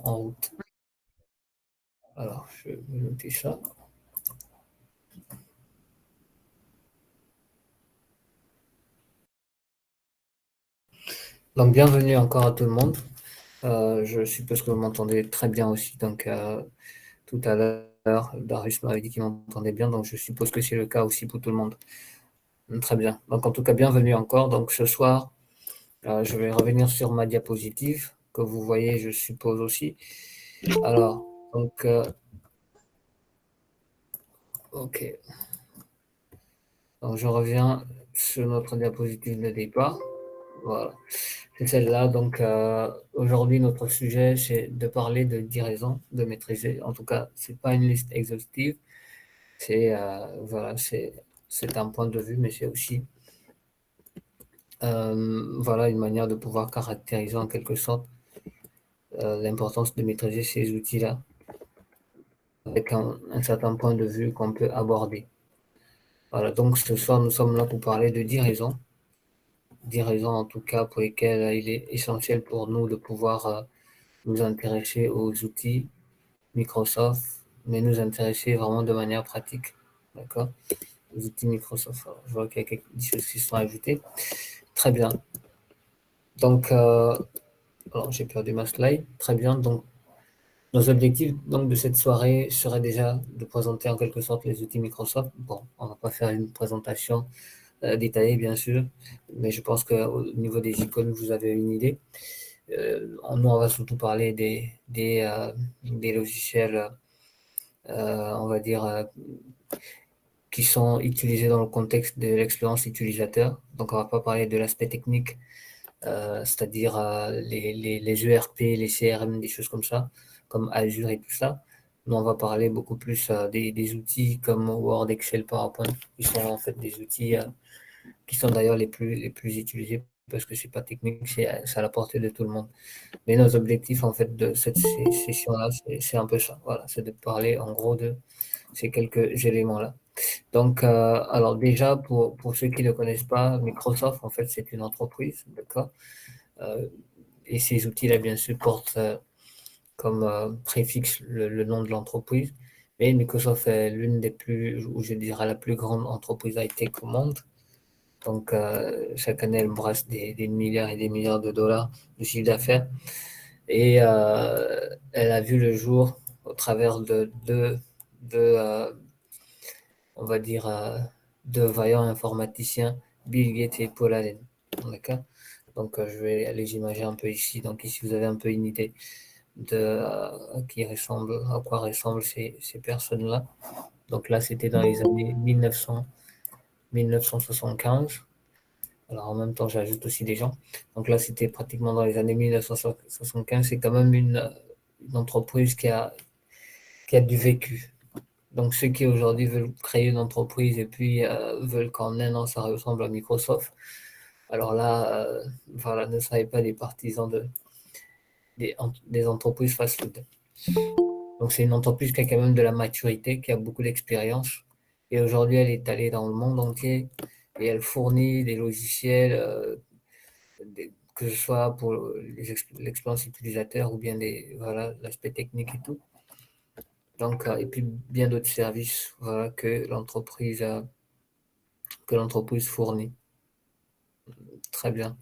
en route. Alors, je vais noter ça. Donc, bienvenue encore à tout le monde. Je suppose que vous m'entendez très bien aussi. Donc, tout à l'heure, Darius m'avait dit qu'il m'entendait bien, donc je suppose que c'est le cas aussi pour tout le monde. Très bien. Donc, en tout cas, bienvenue encore. Donc, ce soir, je vais revenir sur ma diapositive que vous voyez, je suppose aussi. Alors, donc, ok. Donc, je reviens sur notre diapositive de départ. Voilà, c'est celle-là. Donc, aujourd'hui, notre sujet, c'est de parler de 10 raisons de maîtriser. En tout cas, c'est pas une liste exhaustive. C'est voilà, c'est un point de vue, mais c'est aussi voilà une manière de pouvoir caractériser en quelque sorte l'importance de maîtriser ces outils-là avec un certain point de vue qu'on peut aborder. Voilà, donc ce soir, nous sommes là pour parler de 10 raisons. 10 raisons en tout cas pour lesquelles il est essentiel pour nous de pouvoir nous intéresser aux outils Microsoft, mais nous intéresser vraiment de manière pratique. D'accord? Les outils Microsoft. Alors, je vois qu'il y a quelques choses qui sont ajoutées. Très bien. Donc, alors j'ai perdu ma slide. Très bien. Donc, nos objectifs donc, de cette soirée seraient déjà de présenter en quelque sorte les outils Microsoft. Bon, on ne va pas faire une présentation détaillée, bien sûr, mais je pense qu'au niveau des icônes, vous avez une idée. Nous, on va surtout parler des logiciels, on va dire, qui sont utilisés dans le contexte de l'expérience utilisateur. Donc, on ne va pas parler de l'aspect technique, c'est-à-dire les ERP, les CRM, des choses comme ça, comme Azure et tout ça. Nous, on va parler beaucoup plus des outils comme Word, Excel, PowerPoint, qui sont en fait des outils qui sont d'ailleurs les plus utilisés parce que c'est pas technique, c'est à la portée de tout le monde. Mais nos objectifs, en fait, de cette session-là, c'est un peu ça. Voilà, c'est de parler en gros de ces quelques éléments-là. Donc, alors déjà, pour ceux qui ne connaissent pas, Microsoft, en fait, c'est une entreprise, d'accord? Euh, et ces outils-là, bien sûr, portent comme préfixe le nom de l'entreprise. Mais Microsoft est l'une des plus, ou je dirais la plus grande entreprise high-tech au monde. Donc, chaque année, elle brasse des milliards et des milliards de dollars de chiffre d'affaires. Et elle a vu le jour au travers de on va dire, deux vaillants informaticiens, Bill Gates et Paul Allen. D'accord? Donc, je vais les imager un peu ici. Donc, ici, vous avez un peu une idée de à quoi ressemblent ces personnes-là. Donc là, c'était dans les années 1975. Alors, en même temps, j'ajoute aussi des gens. Donc là, c'était pratiquement dans les années 1975. C'est quand même une entreprise qui a du vécu. Donc, ceux qui aujourd'hui veulent créer une entreprise et puis veulent qu'en un an, ça ressemble à Microsoft, alors là, voilà, ne soyez pas des partisans des entreprises fast-food. Donc, c'est une entreprise qui a quand même de la maturité, qui a beaucoup d'expérience. Et aujourd'hui, elle est allée dans le monde entier et elle fournit des logiciels, que ce soit pour l'expérience utilisateur ou bien voilà, l'aspect technique et tout. Donc, et puis bien d'autres services voilà, que l'entreprise fournit. Très bien.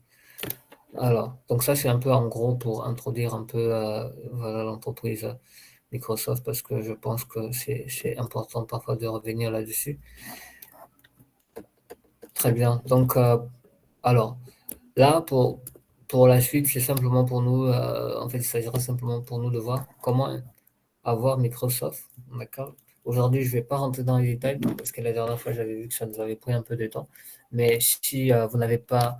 Alors, donc ça, c'est un peu en gros pour introduire un peu voilà, l'entreprise Microsoft parce que je pense que c'est important parfois de revenir là-dessus. Très bien. Donc, alors, là, pour la suite, c'est simplement pour nous, en fait, il s'agira simplement pour nous de voir comment avoir Microsoft. D'accord? Aujourd'hui, je ne vais pas rentrer dans les détails parce que la dernière fois, j'avais vu que ça nous avait pris un peu de temps. Mais si vous n'avez pas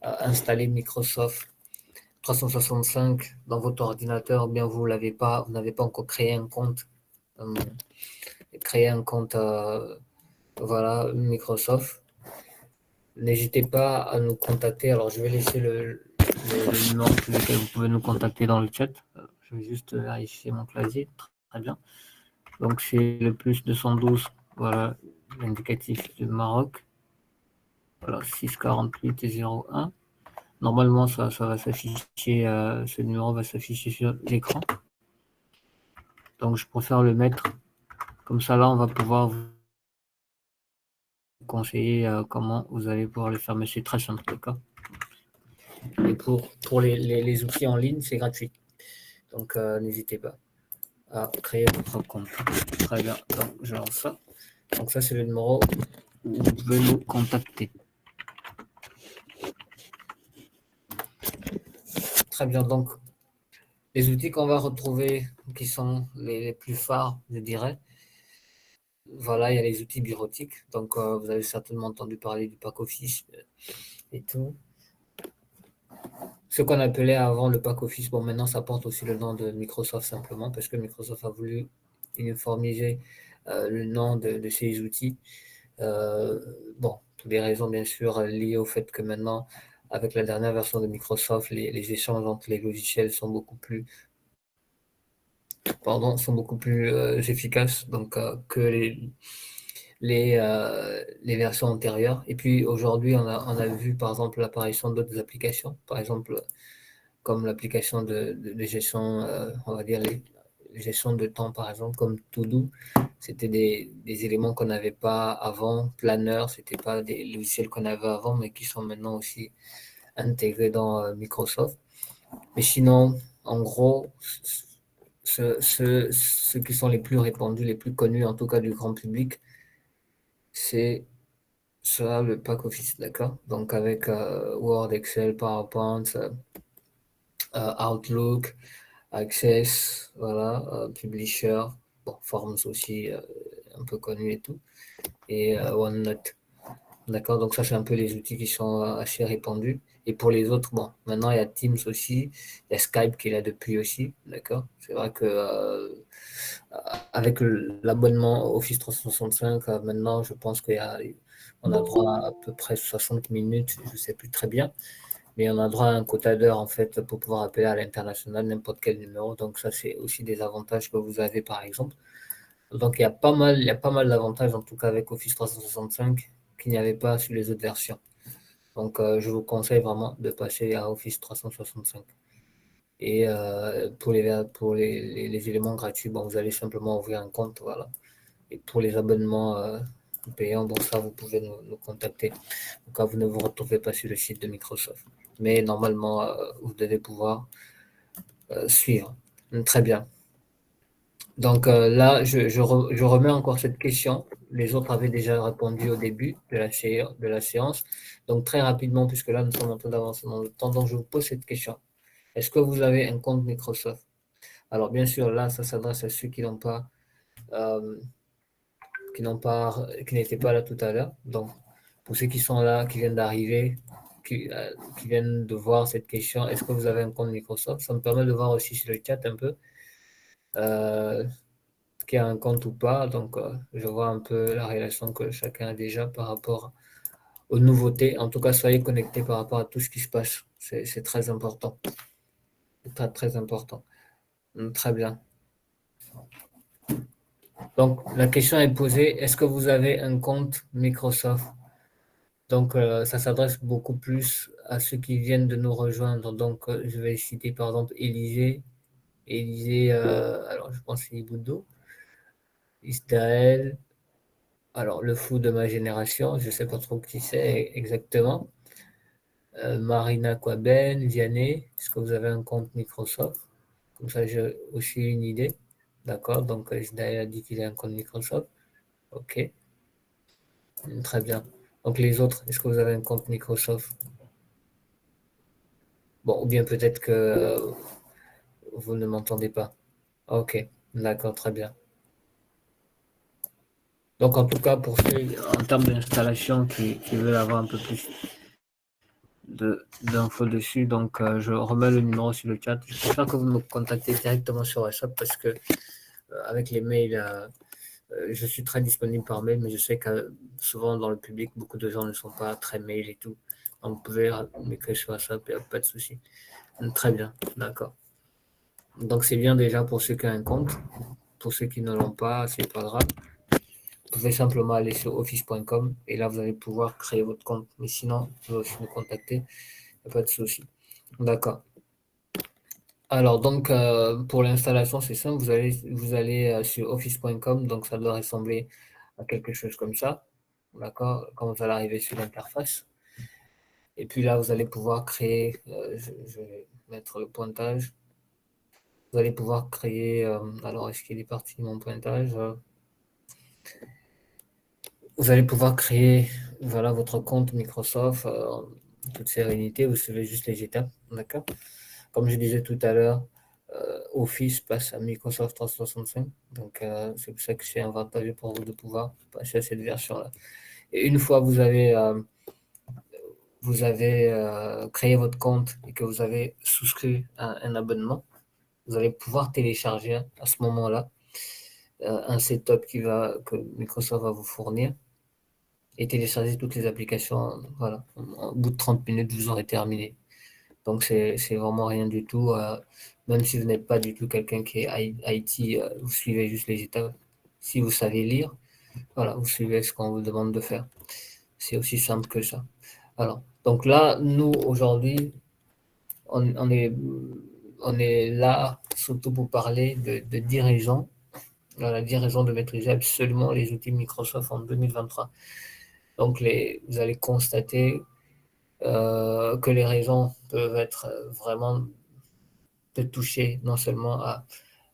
installé Microsoft 365 dans votre ordinateur, bien vous n'avez pas encore euh, créé un compte voilà, Microsoft. N'hésitez pas à nous contacter. Alors, je vais laisser le numéro sur lequel vous pouvez nous contacter dans le chat. Je vais juste vérifier mon clavier. Très bien. Donc, c'est le plus 212, voilà, l'indicatif du Maroc. Voilà, 648 01. Normalement, ça va s'afficher, ce numéro va s'afficher sur l'écran. Donc, je préfère le mettre. Comme ça, là, on va pouvoir vous conseiller comment vous allez pouvoir le faire. Mais c'est très simple, d'accord? Et pour les outils en ligne, c'est gratuit. Donc, n'hésitez pas à créer votre compte. Très bien. Donc, je lance ça. Donc, ça, c'est le numéro où vous pouvez nous contacter. Très bien. Donc, les outils qu'on va retrouver, qui sont les plus phares, je dirais. Voilà, il y a les outils bureautiques. Donc, vous avez certainement entendu parler du pack office et tout. Ce qu'on appelait avant le pack office, bon, maintenant, ça porte aussi le nom de Microsoft simplement parce que Microsoft a voulu uniformiser le nom de ces outils. Bon, pour des raisons bien sûr liées au fait que maintenant, avec la dernière version de Microsoft, les échanges entre les logiciels sont beaucoup plus, efficaces donc, que les versions antérieures. Et puis aujourd'hui, on a vu par exemple l'apparition d'autres applications, par exemple comme l'application de gestion, on va dire les gestion de temps par exemple, comme To-Do. C'était des éléments qu'on n'avait pas avant. Planner, c'était pas des logiciels qu'on avait avant, mais qui sont maintenant aussi intégrés dans Microsoft. Mais sinon, en gros, ceux qui sont les plus répandus, les plus connus, en tout cas du grand public, c'est ça, le pack office, d'accord? Donc avec Word, Excel, PowerPoint, Outlook, Access, voilà, Publisher, bon, Forms aussi, un peu connu et tout, et OneNote. D'accord, donc ça c'est un peu les outils qui sont assez répandus. Et pour les autres, bon, maintenant il y a Teams aussi, il y a Skype qui est là depuis aussi, d'accord. C'est vrai que avec l'abonnement Office 365, maintenant je pense on a droit à peu près 60 minutes, je ne sais plus très bien, mais on a droit à un quota d'heures en fait pour pouvoir appeler à l'international n'importe quel numéro. Donc ça c'est aussi des avantages que vous avez par exemple. Donc il y a pas mal d'avantages en tout cas avec Office 365 qu'il n'y avait pas sur les autres versions. Donc je vous conseille vraiment de passer à Office 365. Et pour les éléments gratuits, bon, vous allez simplement ouvrir un compte, voilà. Et pour les abonnements payants, bon, ça, vous pouvez nous contacter. Donc, vous ne vous retrouvez pas sur le site de Microsoft. Mais normalement, vous devez pouvoir suivre. Très bien. Donc là, je remets encore cette question. Les autres avaient déjà répondu au début de la séance. Donc très rapidement, puisque là, nous sommes en train d'avancer dans le temps, donc je vous pose cette question. Est-ce que vous avez un compte Microsoft? Alors bien sûr, là, ça s'adresse à ceux euh, qui n'étaient pas là tout à l'heure. Donc pour ceux qui sont là, qui viennent d'arriver, qui viennent de voir cette question, est-ce que vous avez un compte Microsoft? Ça me permet de voir aussi sur le chat un peu. Qui a un compte ou pas. Donc, je vois un peu la relation que chacun a déjà par rapport aux nouveautés. En tout cas, soyez connectés par rapport à tout ce qui se passe. C'est très important. C'est très, très important. Très bien. Donc, la question est posée, est-ce que vous avez un compte Microsoft? Donc, ça s'adresse beaucoup plus à ceux qui viennent de nous rejoindre. Donc, je vais citer par exemple Élisée. Élisée, alors je pense que c'est Iboudou. Isdaël, alors le fou de ma génération, je ne sais pas trop qui c'est exactement. Marina Quaben, Vianney, est-ce que vous avez un compte Microsoft? Comme ça, j'ai aussi une idée. D'accord, donc Isdaël a dit qu'il a un compte Microsoft. Ok, très bien. Donc les autres, est-ce que vous avez un compte Microsoft? Bon, ou bien peut-être que vous ne m'entendez pas. Ok, d'accord, très bien. Donc en tout cas, pour ceux en termes d'installation qui veulent avoir un peu plus d'infos dessus. Donc, je remets le numéro sur le chat. Je préfère que vous me contactez directement sur WhatsApp parce que avec les mails, je suis très disponible par mail, mais je sais que souvent dans le public, beaucoup de gens ne sont pas très mail et tout. Donc, vous pouvez m'écrire sur WhatsApp, il n'y a pas de souci. Très bien, d'accord. Donc, c'est bien déjà pour ceux qui ont un compte. Pour ceux qui ne l'ont pas, c'est pas grave. Vous pouvez simplement aller sur office.com et là, vous allez pouvoir créer votre compte. Mais sinon, vous pouvez aussi me contacter, il n'y a pas de souci. D'accord. Alors donc, pour l'installation, c'est simple, vous allez sur office.com, donc ça doit ressembler à quelque chose comme ça, d'accord? Quand vous allez arriver sur l'interface et puis là, vous allez pouvoir créer, je vais mettre le pointage. Vous allez pouvoir créer, alors est-ce qu'il est parti mon pointage? Vous allez pouvoir créer, voilà, votre compte Microsoft, en toute sérénité. Vous suivez juste les étapes, d'accord? Comme je disais tout à l'heure, Office passe à Microsoft 365, donc c'est pour ça que c'est avantageux pour vous de pouvoir passer à cette version-là. Et une fois que vous avez créé votre compte et que vous avez souscrit à un abonnement, vous allez pouvoir télécharger à ce moment-là un setup que Microsoft va vous fournir et télécharger toutes les applications. Voilà, au bout de 30 minutes, vous aurez terminé. Donc, c'est vraiment rien du tout. Même si vous n'êtes pas du tout quelqu'un qui est IT, vous suivez juste les étapes. Si vous savez lire, voilà, vous suivez ce qu'on vous demande de faire. C'est aussi simple que ça. Alors, donc là, nous, aujourd'hui, on est là surtout pour parler de 10 raisons. Voilà, 10 raisons de maîtriser absolument les outils Microsoft en 2023. Donc, vous allez constater que les raisons peuvent être vraiment de toucher non seulement à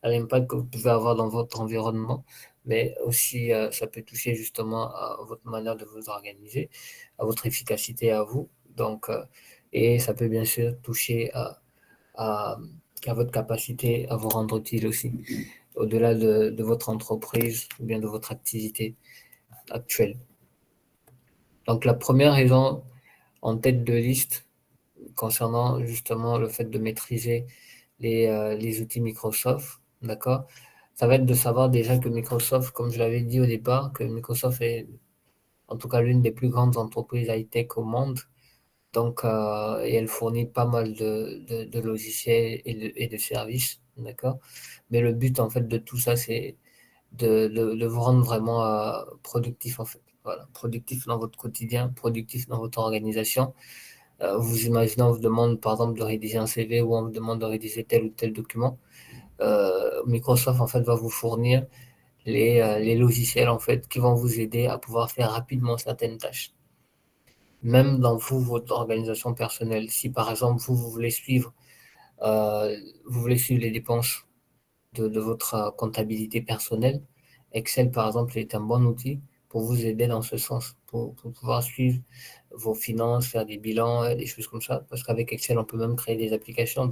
l'impact que vous pouvez avoir dans votre environnement, mais aussi ça peut toucher justement à votre manière de vous organiser, à votre efficacité à vous. Donc, et ça peut bien sûr toucher à, à votre capacité à vous rendre utile aussi, au-delà de votre entreprise ou bien de votre activité actuelle. Donc, la première raison en tête de liste concernant justement le fait de maîtriser les outils Microsoft, d'accord? Ça va être de savoir déjà que Microsoft, comme je l'avais dit au départ, que Microsoft est en tout cas l'une des plus grandes entreprises high-tech au monde. Donc, et elle fournit pas mal de logiciels et de services, d'accord? Mais le but, en fait, de tout ça, c'est de vous rendre vraiment productif, en fait. Voilà, productif dans votre quotidien, productif dans votre organisation. Vous imaginez, on vous demande, par exemple, de rédiger un CV ou on vous demande de rédiger tel ou tel document. Microsoft, en fait, va vous fournir les logiciels, en fait, qui vont vous aider à pouvoir faire rapidement certaines tâches. Même dans vous, votre organisation personnelle. Si par exemple, vous voulez suivre les dépenses de votre comptabilité personnelle, Excel, par exemple, est un bon outil pour vous aider dans ce sens, pour pouvoir suivre vos finances, faire des bilans, des choses comme ça. Parce qu'avec Excel, on peut même créer des applications.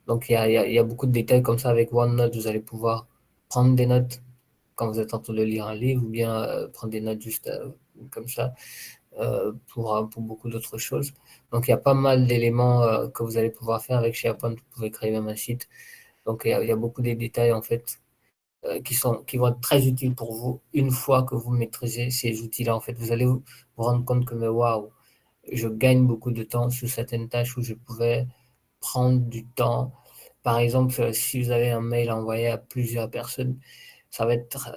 Donc il y a beaucoup de détails comme ça. Avec OneNote, vous allez pouvoir prendre des notes quand vous êtes en train de lire un livre ou bien prendre des notes juste comme ça pour beaucoup d'autres choses. Donc, il y a pas mal d'éléments que vous allez pouvoir faire avec SharePoint. Vous pouvez créer même un site. Donc, il y a beaucoup de détails en fait qui vont être très utiles pour vous une fois que vous maîtrisez ces outils-là. En fait, vous allez vous rendre compte que, mais waouh, je gagne beaucoup de temps sur certaines tâches où je pouvais prendre du temps. Par exemple, si vous avez un mail envoyé à plusieurs personnes, ça va être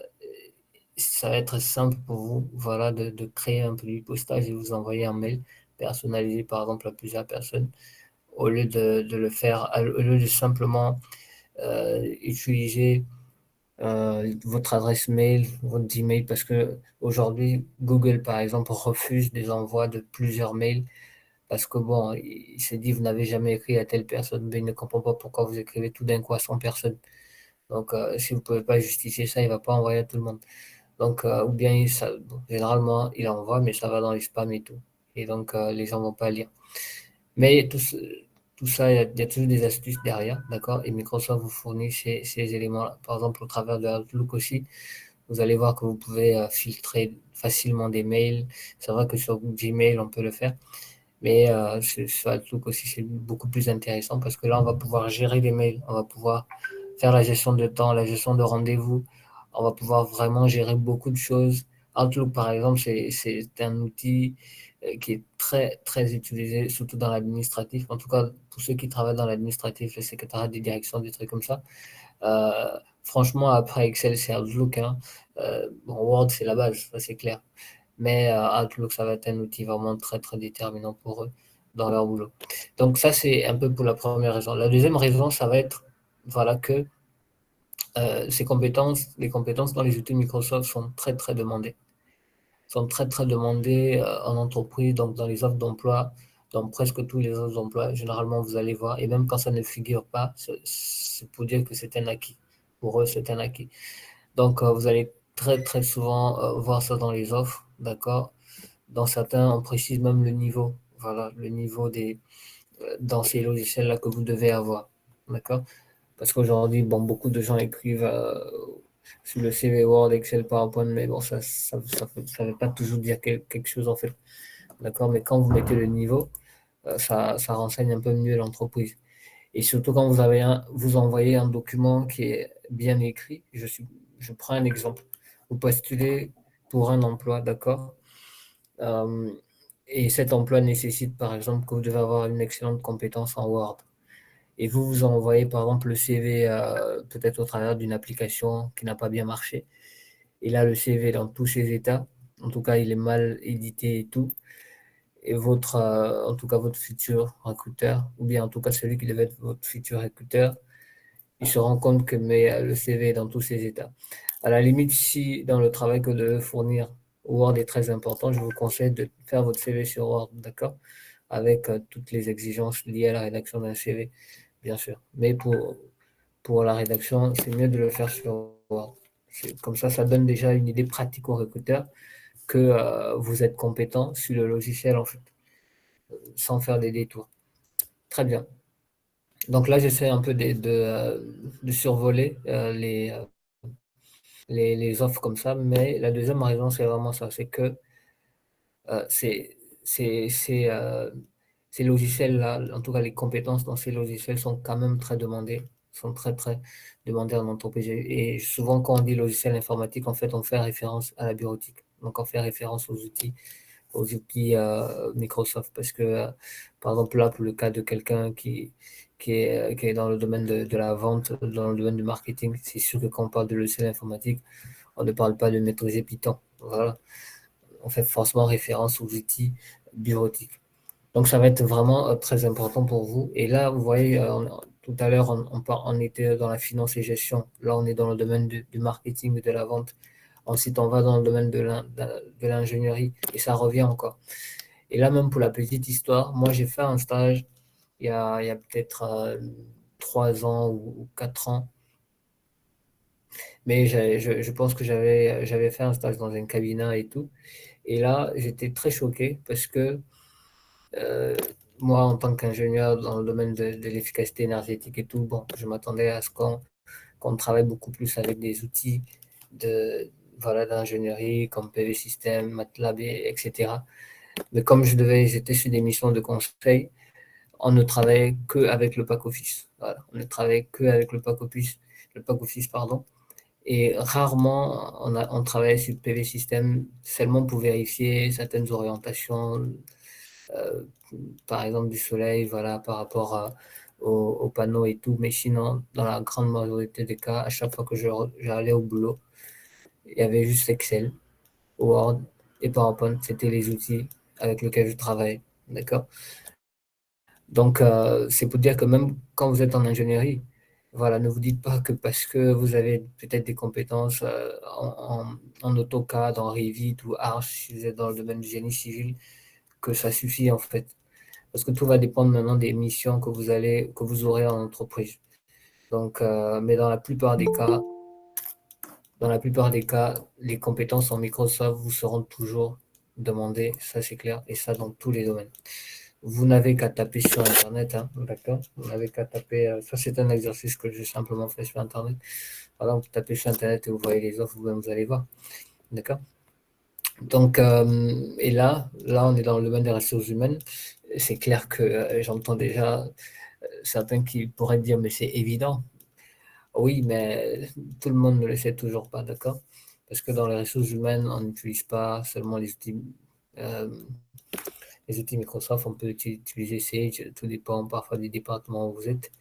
ça va être simple pour vous, voilà, de créer un produit postage et vous envoyer un mail personnalisé, par exemple, à plusieurs personnes, au lieu de le faire, au lieu de simplement utiliser votre adresse mail, votre Gmail, parce que aujourd'hui, Google, par exemple, refuse des envois de plusieurs mails parce que bon, il s'est dit, vous n'avez jamais écrit à telle personne, mais il ne comprend pas pourquoi vous écrivez tout d'un coup à 100 personnes. Donc, si vous ne pouvez pas justifier ça, il ne va pas envoyer à tout le monde. Donc, ou bien, bon, généralement, il envoie, mais ça va dans les spams et tout. Et donc, les gens ne vont pas lire. Mais tout ça, il y a toujours des astuces derrière, d'accord? Et Microsoft vous fournit ces éléments-là. Par exemple, au travers de Outlook aussi, vous allez voir que vous pouvez filtrer facilement des mails. C'est vrai que sur Gmail, on peut le faire. Mais sur Outlook aussi, c'est beaucoup plus intéressant parce que là, on va pouvoir gérer les mails, on va pouvoir faire la gestion de temps, la gestion de rendez-vous, on va pouvoir vraiment gérer beaucoup de choses. Outlook, par exemple, c'est un outil qui est très, très utilisé, surtout dans l'administratif. En tout cas, pour ceux qui travaillent dans l'administratif, le secrétariat des directions, des trucs comme ça. Franchement, après Excel, c'est Outlook, hein. Bon, Word, c'est la base, ça c'est clair. Mais Outlook, ça va être un outil vraiment très, très déterminant pour eux. dans leur boulot. Donc ça, c'est un peu pour la première raison. La deuxième raison, ça va être voilà, que les compétences dans les outils Microsoft sont très, très demandées. Sont très, très demandées en entreprise, donc dans les offres d'emploi, dans presque tous les offres d'emploi. Généralement, vous allez voir, et même quand ça ne figure pas, c'est pour dire que c'est un acquis. Pour eux, c'est un acquis. Donc, vous allez très, très souvent voir ça dans les offres, d'accord? Dans certains, on précise même le niveau, voilà, le niveau dans ces logiciels-là que vous devez avoir, d'accord? Parce qu'aujourd'hui, bon, beaucoup de gens écrivent sur le CV Word, Excel, PowerPoint, mais bon, ça veut pas toujours dire quelque chose en fait, d'accord? Mais quand vous mettez le niveau, ça renseigne un peu mieux l'entreprise. Et surtout quand vous envoyez un document qui est bien écrit, je prends un exemple. Vous postulez pour un emploi, d'accord? Euh, et cet emploi nécessite, par exemple, que vous devez avoir une excellente compétence en Word. Et vous envoyez, par exemple, le CV peut-être au travers d'une application qui n'a pas bien marché. Et là, le CV dans tous ses états, en tout cas, il est mal édité et tout. Et en tout cas, votre futur recruteur, ou bien en tout cas celui qui devait être votre futur recruteur, il se rend compte que le CV est dans tous ses états. À la limite, si dans le travail que vous devez fournir, Word est très important, je vous conseille de faire votre CV sur Word, d'accord? Avec toutes les exigences liées à la rédaction d'un CV, bien sûr. Mais pour la rédaction, c'est mieux de le faire sur Word. Comme ça donne déjà une idée pratique au recruteur que vous êtes compétent sur le logiciel, en fait, sans faire des détours. Très bien. Donc là, j'essaie un peu de survoler les offres comme ça, mais la deuxième raison, c'est vraiment ça, c'est que euh, c'est, c'est, c'est, euh, ces logiciels-là, en tout cas les compétences dans ces logiciels sont quand même très demandées, sont très très demandées en entreprise. Et souvent, quand on dit logiciel informatique, en fait, on fait référence à la bureautique. Donc, on fait référence aux outils Microsoft. Parce que, par exemple, là, pour le cas de quelqu'un qui est dans le domaine de la vente, dans le domaine du marketing, c'est sûr que quand on parle de logiciel informatique, on ne parle pas de maîtriser Python. Voilà. On fait forcément référence aux outils bureautiques. Donc, ça va être vraiment très important pour vous. Et là, vous voyez, tout à l'heure, on était dans la finance et gestion. Là, on est dans le domaine du marketing, de la vente. Ensuite, on va dans le domaine de l'ingénierie et ça revient encore. Et là, même pour la petite histoire, moi, j'ai fait un stage il y a peut-être 3 ans ou 4 ans. Mais je pense que j'avais fait un stage dans un cabinet et tout. Et là, j'étais très choqué parce que euh, moi, en tant qu'ingénieur dans le domaine de l'efficacité énergétique et tout, bon, je m'attendais à ce qu'on travaille beaucoup plus avec des outils de, voilà, d'ingénierie comme PV System, MATLAB, etc. Mais comme j'étais sur des missions de conseil, on ne travaillait que avec le pack office. Voilà. On ne travaillait que avec le pack office, pardon. Et rarement on travaillait sur PV System seulement pour vérifier certaines orientations, euh, par exemple du soleil, voilà, par rapport aux panneaux et tout. Mais sinon, dans la grande majorité des cas, à chaque fois que j'allais au boulot, il y avait juste Excel, Word et PowerPoint. C'était les outils avec lesquels je travaille. D'accord? Donc, c'est pour dire que même quand vous êtes en ingénierie, voilà, ne vous dites pas que parce que vous avez peut-être des compétences en AutoCAD, en Revit ou Arch, si vous êtes dans le domaine du génie civil, que ça suffit en fait. Parce que tout va dépendre maintenant des missions que vous aurez en entreprise. Donc, mais dans la plupart des cas, les compétences en Microsoft vous seront toujours demandées, ça c'est clair, et ça dans tous les domaines. Vous n'avez qu'à taper sur Internet, hein, d'accord? Vous n'avez qu'à taper, ça c'est un exercice que j'ai simplement fait sur Internet. Voilà, vous tapez sur Internet et vous voyez les offres, vous allez voir, d'accord? Donc, et là, on est dans le domaine des ressources humaines. C'est clair que j'entends déjà certains qui pourraient dire, mais c'est évident. Oui, mais tout le monde ne le sait toujours pas, d'accord? Parce que dans les ressources humaines, on n'utilise pas seulement euh, les outils Microsoft, on peut utiliser Sage, tout dépend parfois du département où vous êtes.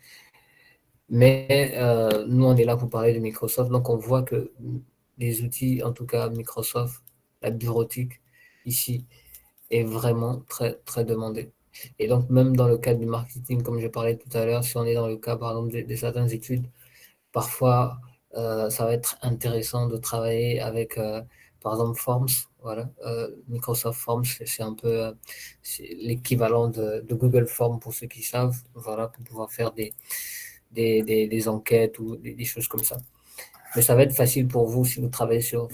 Mais nous, on est là pour parler de Microsoft, donc on voit que les outils, en tout cas Microsoft, la bureautique ici, est vraiment très, très demandée. Et donc, même dans le cadre du marketing, comme je parlais tout à l'heure, si on est dans le cas, par exemple, de certaines études, parfois, ça va être intéressant de travailler avec, par exemple, Forms. Voilà. Microsoft Forms, c'est un peu l'équivalent de Google Forms pour ceux qui savent, voilà, pour pouvoir faire des enquêtes ou des choses comme ça. Mais ça va être facile pour vous si vous travaillez sur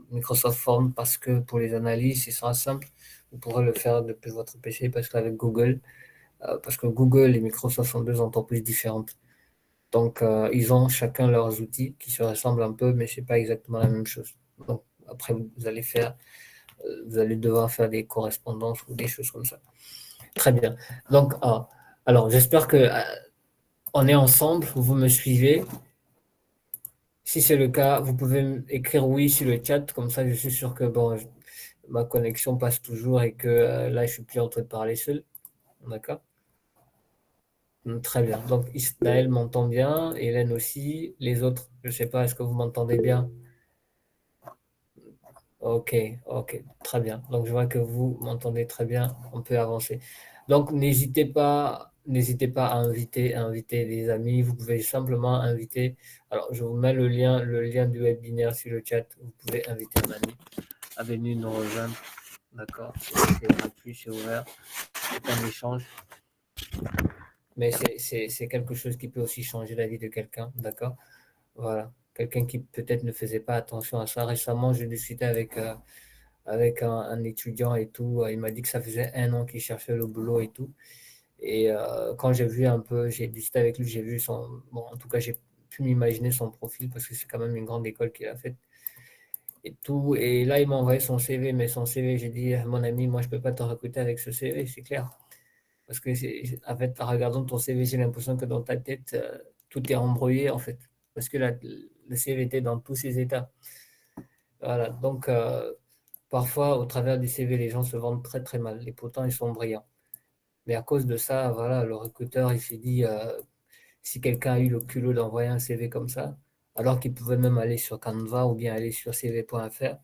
Microsoft Forms parce que pour les analyses, ce sera simple. Vous pourrez le faire depuis votre PC parce qu'avec Google, parce que Google et Microsoft sont deux entreprises différentes. Donc, ils ont chacun leurs outils qui se ressemblent un peu, mais c'est pas exactement la même chose. Donc, après, vous allez devoir faire des correspondances ou des choses comme ça. Très bien. Donc, alors, j'espère que on est ensemble, vous me suivez. Si c'est le cas, vous pouvez écrire oui sur le chat, comme ça je suis sûr que bon, ma connexion passe toujours et que là je suis plus en train de parler seul. D'accord? Très bien. Donc Ismaël m'entend bien, Hélène aussi, les autres, je ne sais pas, est-ce que vous m'entendez bien? Ok, ok, très bien. Donc je vois que vous m'entendez très bien, on peut avancer. Donc n'hésitez pas à inviter des amis. Vous pouvez simplement inviter. Alors je vous mets le lien du webinaire sur le chat. Vous pouvez inviter un ami à venir nous rejoindre. D'accord? C'est gratuit, c'est ouvert, c'est un échange. Mais c'est quelque chose qui peut aussi changer la vie de quelqu'un. D'accord? Voilà. Quelqu'un qui peut-être ne faisait pas attention à ça. Récemment, j'ai discuté avec un étudiant et tout. Il m'a dit que ça faisait 1 an qu'il cherchait le boulot et tout. Et quand j'ai vu un peu, j'ai discuté avec lui, j'ai vu son. Bon, en tout cas, j'ai pu m'imaginer son profil parce que c'est quand même une grande école qu'il a faite et tout. Et là, il m'a envoyé son CV, mais son CV, j'ai dit, mon ami, moi, je ne peux pas te recruter avec ce CV, c'est clair. Parce que, en fait, en regardant ton CV, j'ai l'impression que dans ta tête, tout est embrouillé, en fait. Parce que le CV était dans tous ses états. Voilà. Donc, parfois, au travers du CV, les gens se vendent très, très mal. Et pourtant, ils sont brillants. Mais à cause de ça, voilà, le recruteur, il s'est dit, si quelqu'un a eu le culot d'envoyer un CV comme ça, alors qu'il pouvait même aller sur Canva ou bien aller sur cv.fr,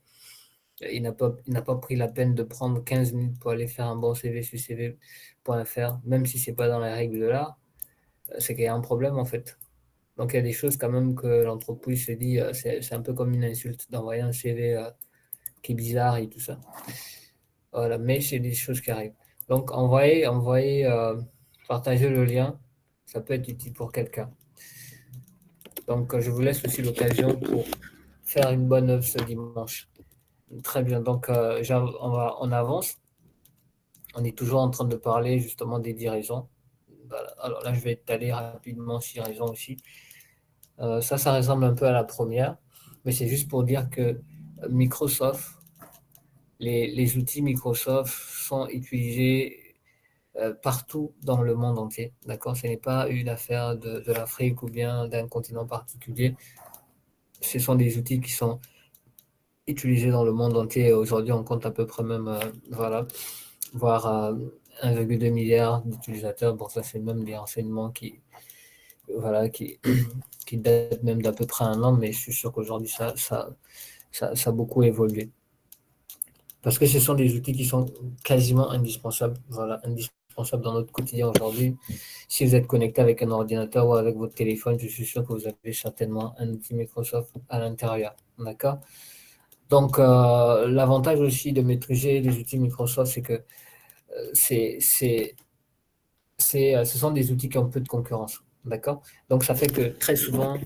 il n'a pas pris la peine de prendre 15 minutes pour aller faire un bon CV sur cv.fr, même si c'est pas dans les règles de l'art, c'est qu'il y a un problème en fait. Donc il y a des choses quand même que l'entreprise se dit, c'est un peu comme une insulte d'envoyer un CV qui est bizarre et tout ça. Voilà, mais c'est des choses qui arrivent. Donc partagez le lien, ça peut être utile pour quelqu'un. Donc je vous laisse aussi l'occasion pour faire une bonne œuvre ce dimanche. Très bien, donc on avance. On est toujours en train de parler justement des dirigeants. Voilà. Alors là, je vais étaler rapidement sur dirigeants aussi. Ça ressemble un peu à la première, mais c'est juste pour dire que Microsoft, les outils Microsoft sont utilisés partout dans le monde entier. D'accord? Ce n'est pas une affaire de l'Afrique ou bien d'un continent particulier. Ce sont des outils qui sont utilisés dans le monde entier. Aujourd'hui, on compte à peu près même, voilà, voire 1,2 milliard d'utilisateurs. Bon, ça, c'est même des renseignements voilà, qui datent même d'à peu près 1 an, mais je suis sûr qu'aujourd'hui, ça a beaucoup évolué. Parce que ce sont des outils qui sont quasiment indispensables, voilà, indispensables dans notre quotidien aujourd'hui. Si vous êtes connecté avec un ordinateur ou avec votre téléphone, je suis sûr que vous avez certainement un outil Microsoft à l'intérieur. D'accord? Donc, l'avantage aussi de maîtriser les outils Microsoft, c'est que c'est, c'est, ce sont des outils qui ont peu de concurrence. D'accord? Donc, ça fait que très souvent,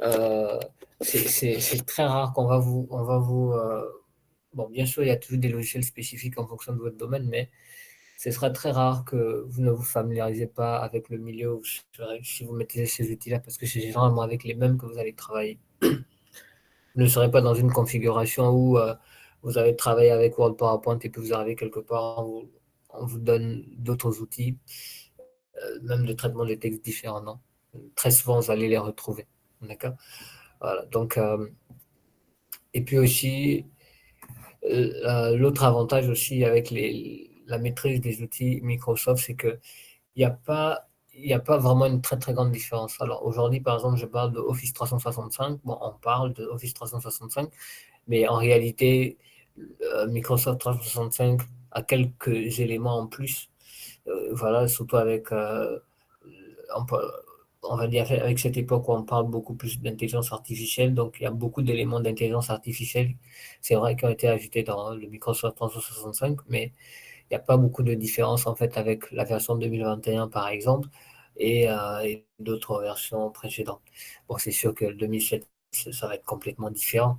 euh, c'est très rare bon, bien sûr, il y a toujours des logiciels spécifiques en fonction de votre domaine, mais ce sera très rare que vous ne vous familiarisez pas avec le milieu où si vous maîtrisez ces outils-là, parce que c'est généralement avec les mêmes que vous allez travailler. Vous ne serez pas dans une configuration où vous avez travaillé avec Word, PowerPoint et puis vous arrivez quelque part, on vous donne d'autres outils, même de traitement de texte différents. Non. Très souvent, vous allez les retrouver. D'accord? Voilà. Donc, et puis aussi, l'autre avantage aussi avec la maîtrise des outils Microsoft, c'est que il n'y a pas, il y a pas vraiment une très très grande différence. Alors aujourd'hui, par exemple, je parle de Office 365. Bon, on parle de Office 365, mais en réalité, Microsoft 365 a quelques éléments en plus Voilà, surtout avec, on peut on va dire avec cette époque où on parle beaucoup plus d'intelligence artificielle, donc il y a beaucoup d'éléments d'intelligence artificielle, c'est vrai, qui ont été ajoutés dans le Microsoft 365, mais il n'y a pas beaucoup de différence en fait avec la version 2021 par exemple et d'autres versions précédentes. Bon, c'est sûr que le 2007, ça va être complètement différent,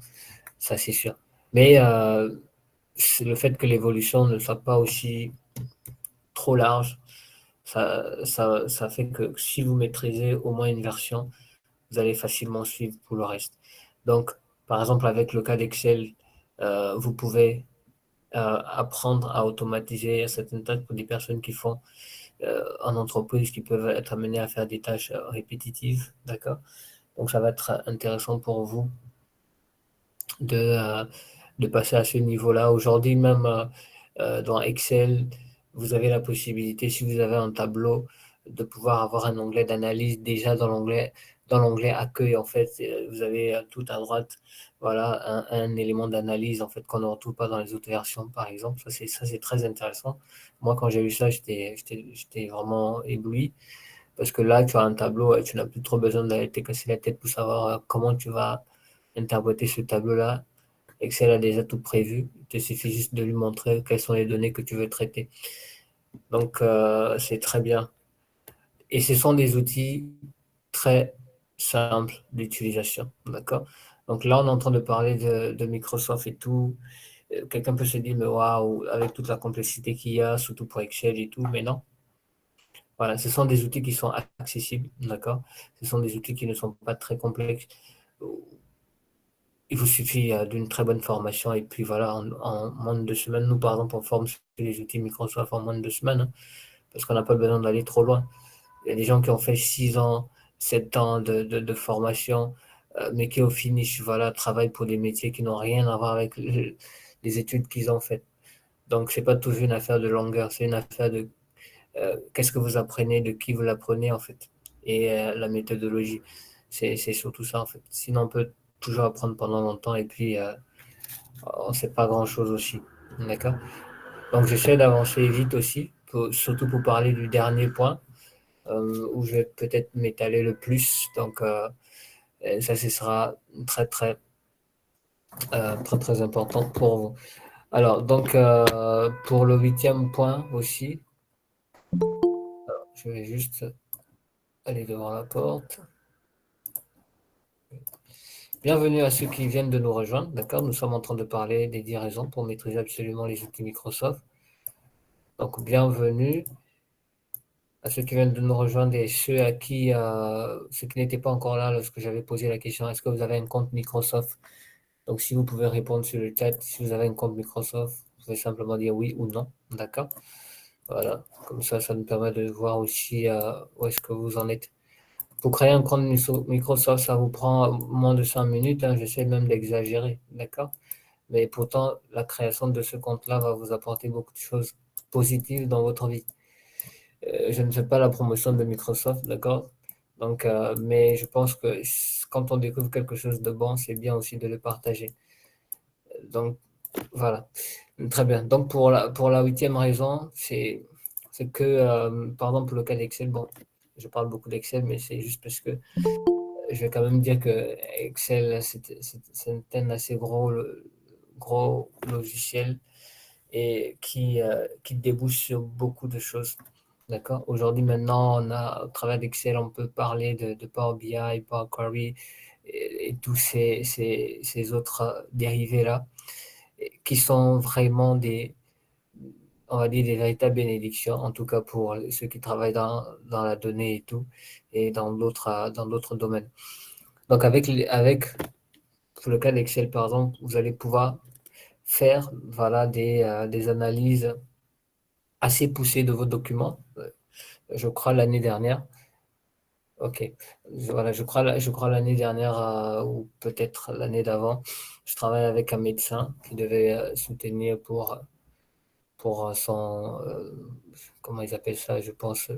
ça c'est sûr. Mais c'est le fait que l'évolution ne soit pas aussi trop large, ça fait que si vous maîtrisez au moins une version, vous allez facilement suivre pour le reste. Donc, par exemple, avec le cas d'Excel, vous pouvez apprendre à automatiser certaines tâches pour des personnes qui font en entreprise, qui peuvent être amenées à faire des tâches répétitives, d'accord? Donc, ça va être intéressant pour vous de, euh, de passer à ce niveau-là. Aujourd'hui, même dans Excel, vous avez la possibilité, si vous avez un tableau, de pouvoir avoir un onglet d'analyse déjà dans l'onglet accueil. En fait, vous avez tout à droite, voilà, un élément d'analyse en fait qu'on ne retrouve pas dans les autres versions, par exemple. Ça, c'est très intéressant. Moi, quand j'ai vu ça, j'étais vraiment ébloui parce que là, tu as un tableau et tu n'as plus trop besoin d'aller te casser la tête pour savoir comment tu vas interpréter ce tableau-là. Excel a déjà tout prévu. Il te suffit juste de lui montrer quelles sont les données que tu veux traiter. Donc, c'est très bien. Et ce sont des outils très simples d'utilisation. D'accord? Donc là, on est en train de parler de Microsoft et tout. Quelqu'un peut se dire, mais waouh, avec toute la complexité qu'il y a, surtout pour Excel et tout, mais non. Voilà, ce sont des outils qui sont accessibles, d'accord? Ce sont des outils qui ne sont pas très complexes. Il vous suffit d'une très bonne formation et puis voilà, en moins de 2 semaines, nous par exemple, on forme sur les outils Microsoft en moins de 2 semaines, hein, parce qu'on n'a pas besoin d'aller trop loin. Il y a des gens qui ont fait 6 ans, 7 ans de formation, mais qui au finish, voilà, travaillent pour des métiers qui n'ont rien à voir avec les études qu'ils ont faites. Donc, c'est pas toujours une affaire de longueur, c'est une affaire de qu'est-ce que vous apprenez, de qui vous l'apprenez en fait, et la méthodologie. C'est surtout ça en fait. Sinon, on peut toujours apprendre pendant longtemps et puis on ne sait pas grand-chose aussi. D'accord? Donc j'essaie d'avancer vite aussi, surtout pour parler du dernier point, où je vais peut-être m'étaler le plus. Donc ça, ce sera très, très, très, très important pour vous. Alors, donc, pour le 8e point aussi, je vais juste aller devant la porte. Bienvenue à ceux qui viennent de nous rejoindre. D'accord? Nous sommes en train de parler des 10 raisons pour maîtriser absolument les outils Microsoft. Donc, bienvenue à ceux qui viennent de nous rejoindre et ceux qui n'étaient pas encore là lorsque j'avais posé la question, est-ce que vous avez un compte Microsoft? Donc, si vous pouvez répondre sur le chat, si vous avez un compte Microsoft, vous pouvez simplement dire oui ou non. D'accord? Voilà. Comme ça nous permet de voir aussi où est-ce que vous en êtes. Pour créer un compte Microsoft, ça vous prend moins de 5 minutes, hein. J'essaie même d'exagérer. D'accord? Mais pourtant, la création de ce compte-là va vous apporter beaucoup de choses positives dans votre vie. Je ne fais pas la promotion de Microsoft, d'accord? Donc, mais je pense que quand on découvre quelque chose de bon, c'est bien aussi de le partager. Donc, voilà. Très bien. Donc, pour la 8e raison, c'est que, par exemple, pour le cas d'Excel, bon, je parle beaucoup d'Excel, mais c'est juste parce que je vais quand même dire que Excel, c'est un assez gros logiciel et qui débouche sur beaucoup de choses. D'accord? Aujourd'hui, maintenant, au travers d'Excel, on peut parler de Power BI, Power Query et tous ces autres dérivés-là qui sont vraiment on va dire, des véritables bénédictions, en tout cas pour ceux qui travaillent dans la donnée et tout, et dans d'autres domaines. Donc, pour le cas d'Excel, par exemple, vous allez pouvoir faire, voilà, des analyses assez poussées de vos documents. Je crois l'année dernière. Ok. Voilà, je crois l'année dernière ou peut-être l'année d'avant, je travaille avec un médecin qui devait soutenir pour comment ils appellent ça, je pense.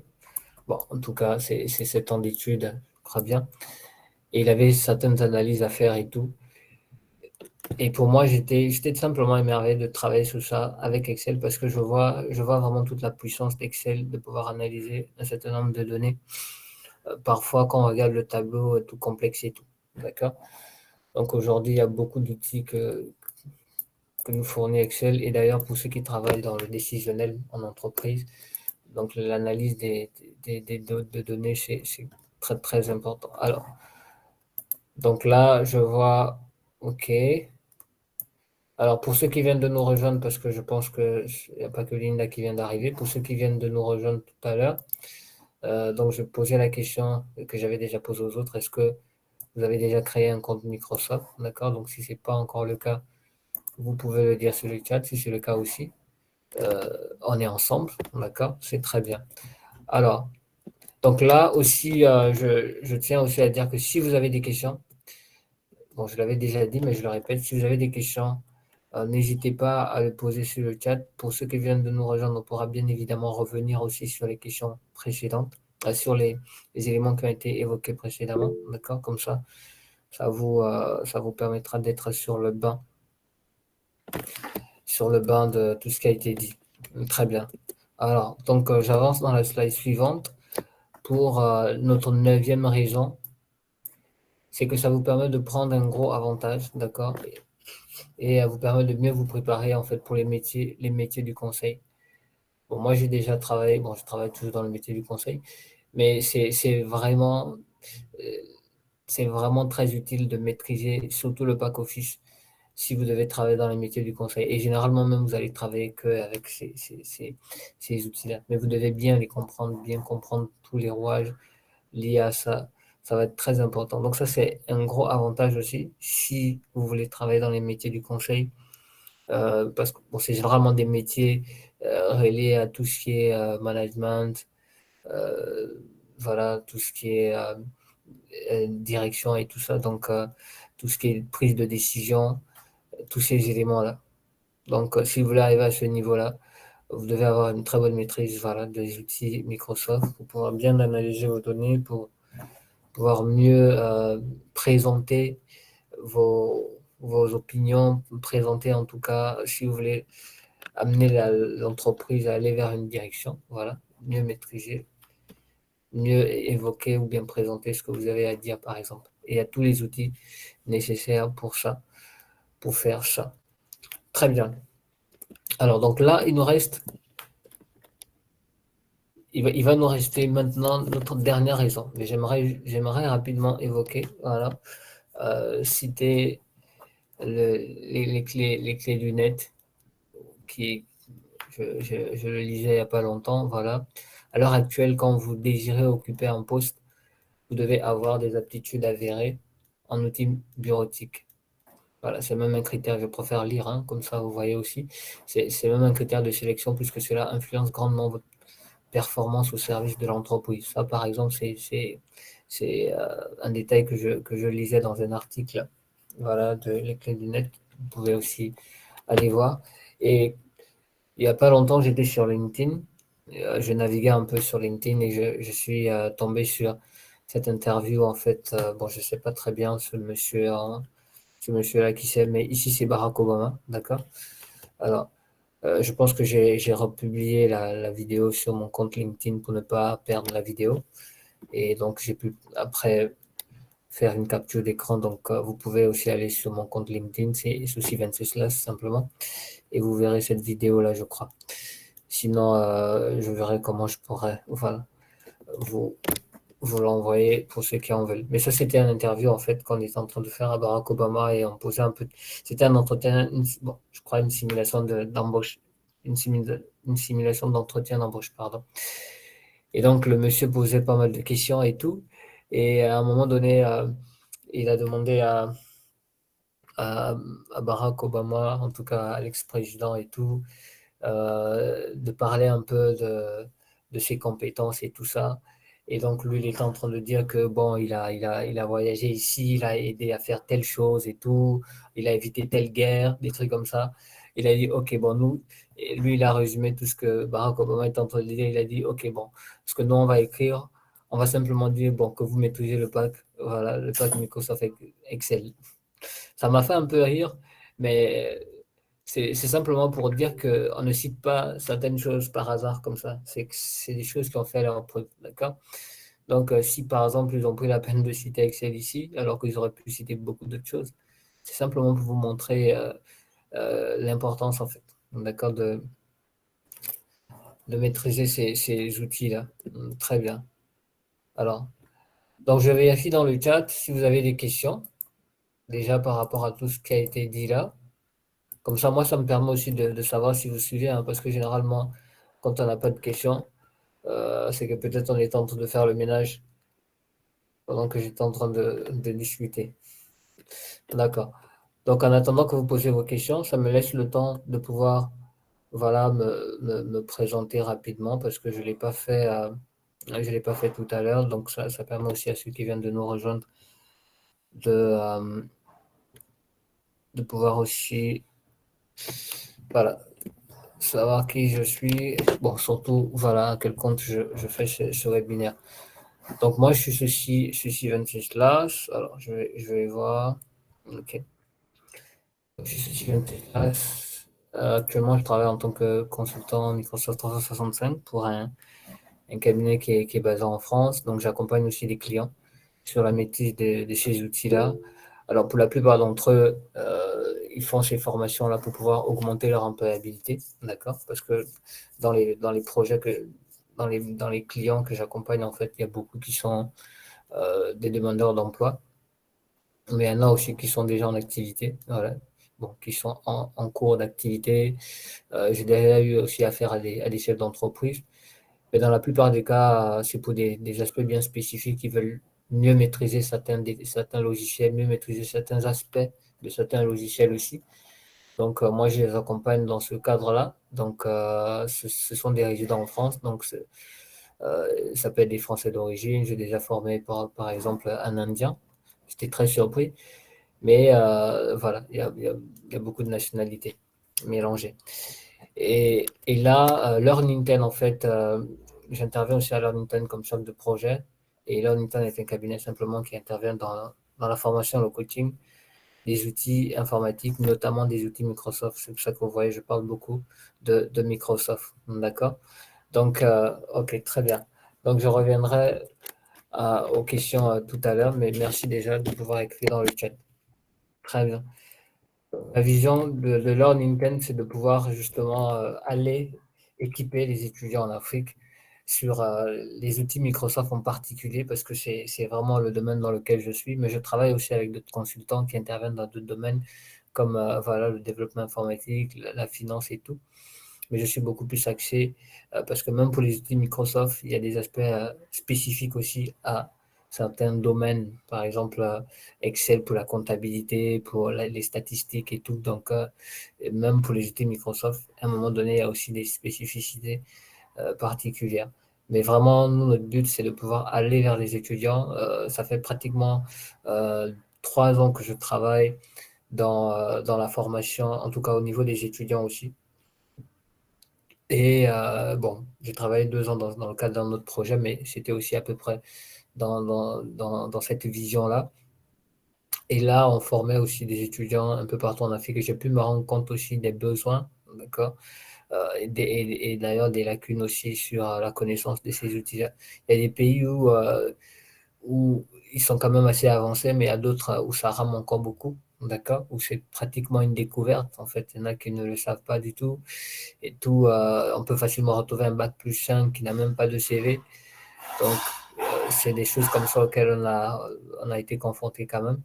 Bon, en tout cas, c'est 7 ans d'études, je crois bien. Et il avait certaines analyses à faire et tout. Et pour moi, j'étais simplement émerveillé de travailler sur ça avec Excel parce que je vois vraiment toute la puissance d'Excel, de pouvoir analyser un certain nombre de données. Parfois, quand on regarde le tableau tout complexe et tout. D'accord? Donc aujourd'hui, il y a beaucoup d'outils que nous fournit Excel. Et d'ailleurs, pour ceux qui travaillent dans le décisionnel en entreprise, donc l'analyse de données, c'est très très important. Alors, donc là, je vois, OK. Alors pour ceux qui viennent de nous rejoindre, parce que je pense qu'il n'y a pas que Linda qui vient d'arriver, pour ceux qui viennent de nous rejoindre tout à l'heure, donc je posais la question que j'avais déjà posée aux autres, est-ce que vous avez déjà créé un compte Microsoft? D'accord, donc si ce n'est pas encore le cas, vous pouvez le dire sur le chat, si c'est le cas aussi. On est ensemble, d'accord, c'est très bien. Alors, donc là aussi, je tiens aussi à dire que si vous avez des questions, bon, je l'avais déjà dit, mais je le répète, si vous avez des questions, n'hésitez pas à le poser sur le chat. Pour ceux qui viennent de nous rejoindre, on pourra bien évidemment revenir aussi sur les questions précédentes, sur les éléments qui ont été évoqués précédemment, d'accord? Comme ça vous permettra d'être sur le banc de tout ce qui a été dit. Très bien. Alors, donc j'avance dans la slide suivante pour notre neuvième raison, c'est que ça vous permet de prendre un gros avantage, d'accord? Et vous permet de mieux vous préparer en fait pour les métiers du conseil. Bon, moi j'ai déjà travaillé, bon, je travaille toujours dans le métier du conseil, mais euh, c'est vraiment très utile de maîtriser surtout le back office si vous devez travailler dans les métiers du conseil. Et généralement même vous allez travailler qu'avec ces outils-là, mais vous devez bien les comprendre, bien comprendre tous les rouages liés à ça. Ça va être très important. Donc ça, c'est un gros avantage aussi si vous voulez travailler dans les métiers du conseil parce que bon, c'est généralement des métiers reliés à tout ce qui est management, euh, voilà, tout ce qui est direction et tout ça, donc tout ce qui est prise de décision, tous ces éléments-là. Donc, si vous voulez arriver à ce niveau-là, vous devez avoir une très bonne maîtrise voilà, des outils Microsoft pour pouvoir bien analyser vos données, pour pouvoir mieux présenter vos opinions, présenter en tout cas, si vous voulez amener l'entreprise à aller vers une direction, voilà, mieux maîtriser, mieux évoquer ou bien présenter ce que vous avez à dire, par exemple. Et il y a tous les outils nécessaires pour ça, pour faire ça. Très bien. Alors, donc là, il va nous rester maintenant notre dernière raison. Mais j'aimerais rapidement évoquer, voilà, citer les clés du net qui, je le lisais il n'y a pas longtemps, voilà. À l'heure actuelle, quand vous désirez occuper un poste, vous devez avoir des aptitudes avérées en outils bureautiques. Voilà, c'est même un critère, je préfère lire, hein, comme ça vous voyez aussi. C'est même un critère de sélection puisque cela influence grandement votre performance au service de l'entreprise. Ça, par exemple, c'est un détail que je lisais dans un article voilà, de Les Clés du Net. Vous pouvez aussi aller voir. Et il n'y a pas longtemps, j'étais sur LinkedIn. Je naviguais un peu sur LinkedIn et je suis tombé sur cette interview. En fait, bon, je ne sais pas très bien ce monsieur-là qui c'est, mais ici c'est Barack Obama, d'accord? Alors, je pense que j'ai republié la vidéo sur mon compte LinkedIn pour ne pas perdre la vidéo. Et donc, j'ai pu après faire une capture d'écran. Donc, vous pouvez aussi aller sur mon compte LinkedIn, c'est Souci 26 simplement. Et vous verrez cette vidéo-là, je crois. Sinon, je verrai comment je pourrais voilà, vous, vous l'envoyer pour ceux qui en veulent. Mais ça, c'était un interview, en fait, qu'on était en train de faire à Barack Obama et on posait un peu. C'était un entretien, bon, je crois, une simulation d'embauche, une simulation d'entretien d'embauche, pardon. Et donc, le monsieur posait pas mal de questions et tout. Et à un moment donné, il a demandé à, à Barack Obama, en tout cas à l'ex-président et tout, de parler un peu de ses compétences et tout ça. Et donc, lui, il est en train de dire que, bon, il a voyagé ici, il a aidé à faire telle chose et tout, il a évité telle guerre, des trucs comme ça. Il a dit, OK, bon, nous, et lui, il a résumé tout ce que Barack Obama est en train de dire. Il a dit, OK, bon, ce que nous, on va écrire, on va simplement dire, bon, que vous maîtrisez le pack, voilà, le pack Microsoft Excel. Ça m'a fait un peu rire, Mais c'est simplement pour dire qu'on ne cite pas certaines choses par hasard comme ça. C'est des choses qui ont fait leur preuve, d'accord? Donc, si par exemple, ils ont pris la peine de citer Excel ici, alors qu'ils auraient pu citer beaucoup d'autres choses, c'est simplement pour vous montrer l'importance, en fait, d'accord, de maîtriser ces outils-là. Très bien. Alors, donc je vérifie dans le chat si vous avez des questions, déjà par rapport à tout ce qui a été dit là. Comme ça, moi, ça me permet aussi de savoir si vous suivez, hein, parce que généralement, quand on n'a pas de questions, c'est que peut-être on est en train de faire le ménage pendant que j'étais en train de discuter. D'accord. Donc, en attendant que vous posiez vos questions, ça me laisse le temps de pouvoir, voilà, me présenter rapidement parce que je l'ai pas fait, je l'ai pas fait tout à l'heure. Donc, ça permet aussi à ceux qui viennent de nous rejoindre de, de pouvoir aussi, voilà, savoir qui je suis. Bon, surtout, voilà, à quel compte je fais ce webinaire. Donc, moi, je suis Steven Teslas. Alors, je vais voir. OK. Je suis Steven Teslas. Actuellement, je travaille en tant que consultant Microsoft 365 pour un cabinet qui est basé en France. Donc, j'accompagne aussi les clients sur la maîtrise de ces outils-là. Alors, pour la plupart d'entre eux, ils font ces formations-là pour pouvoir augmenter leur employabilité, d'accord? Parce que dans les projets dans les clients que j'accompagne, en fait, il y a beaucoup qui sont des demandeurs d'emploi, mais il y en a aussi qui sont déjà en activité, voilà. Bon, qui sont en cours d'activité. J'ai déjà eu aussi affaire à des chefs d'entreprise. Mais dans la plupart des cas, c'est pour des aspects bien spécifiques qui veulent mieux maîtriser certains logiciels, mieux maîtriser certains aspects de certains logiciels aussi. Donc, moi, je les accompagne dans ce cadre-là. Donc, ce sont des résidents en France. Donc, ça peut être des Français d'origine. J'ai déjà formé, par exemple, un Indien. J'étais très surpris. Mais voilà, il y a beaucoup de nationalités mélangées. Et là, Learninten, en fait, j'interviens aussi à Learninten comme chef de projet. Et Learninten est un cabinet simplement qui intervient dans la formation, le coaching, des outils informatiques, notamment des outils Microsoft. C'est pour ça que vous voyez, je parle beaucoup de Microsoft. D'accord? Donc, OK, très bien. Donc, je reviendrai aux questions tout à l'heure, mais merci déjà de pouvoir écrire dans le chat. Très bien. La vision de Learn Intent, c'est de pouvoir justement aller équiper les étudiants en Afrique sur les outils Microsoft en particulier, parce que c'est vraiment le domaine dans lequel je suis, mais je travaille aussi avec d'autres consultants qui interviennent dans d'autres domaines, comme voilà, le développement informatique, la finance et tout. Mais je suis beaucoup plus axé, parce que même pour les outils Microsoft, il y a des aspects spécifiques aussi à certains domaines, par exemple Excel pour la comptabilité, pour les statistiques et tout. Donc, et même pour les outils Microsoft, à un moment donné, il y a aussi des spécificités particulières. Mais vraiment, nous, notre but, c'est de pouvoir aller vers les étudiants. Ça fait pratiquement 3 ans que je travaille dans la formation, en tout cas au niveau des étudiants aussi. Et bon, j'ai travaillé 2 ans dans le cadre d'un autre projet, mais c'était aussi à peu près dans cette vision-là. Et là, on formait aussi des étudiants un peu partout en Afrique et j'ai pu me rendre compte aussi des besoins, d'accord, et d'ailleurs des lacunes aussi sur la connaissance de ces outils-là. Il y a des pays où ils sont quand même assez avancés, mais il y a d'autres où ça rame encore beaucoup, d'accord, où c'est pratiquement une découverte. En fait, il y en a qui ne le savent pas du tout et tout. On peut facilement retrouver un bac plus 5 qui n'a même pas de CV. Donc, c'est des choses comme ça auxquelles on a été confronté quand même.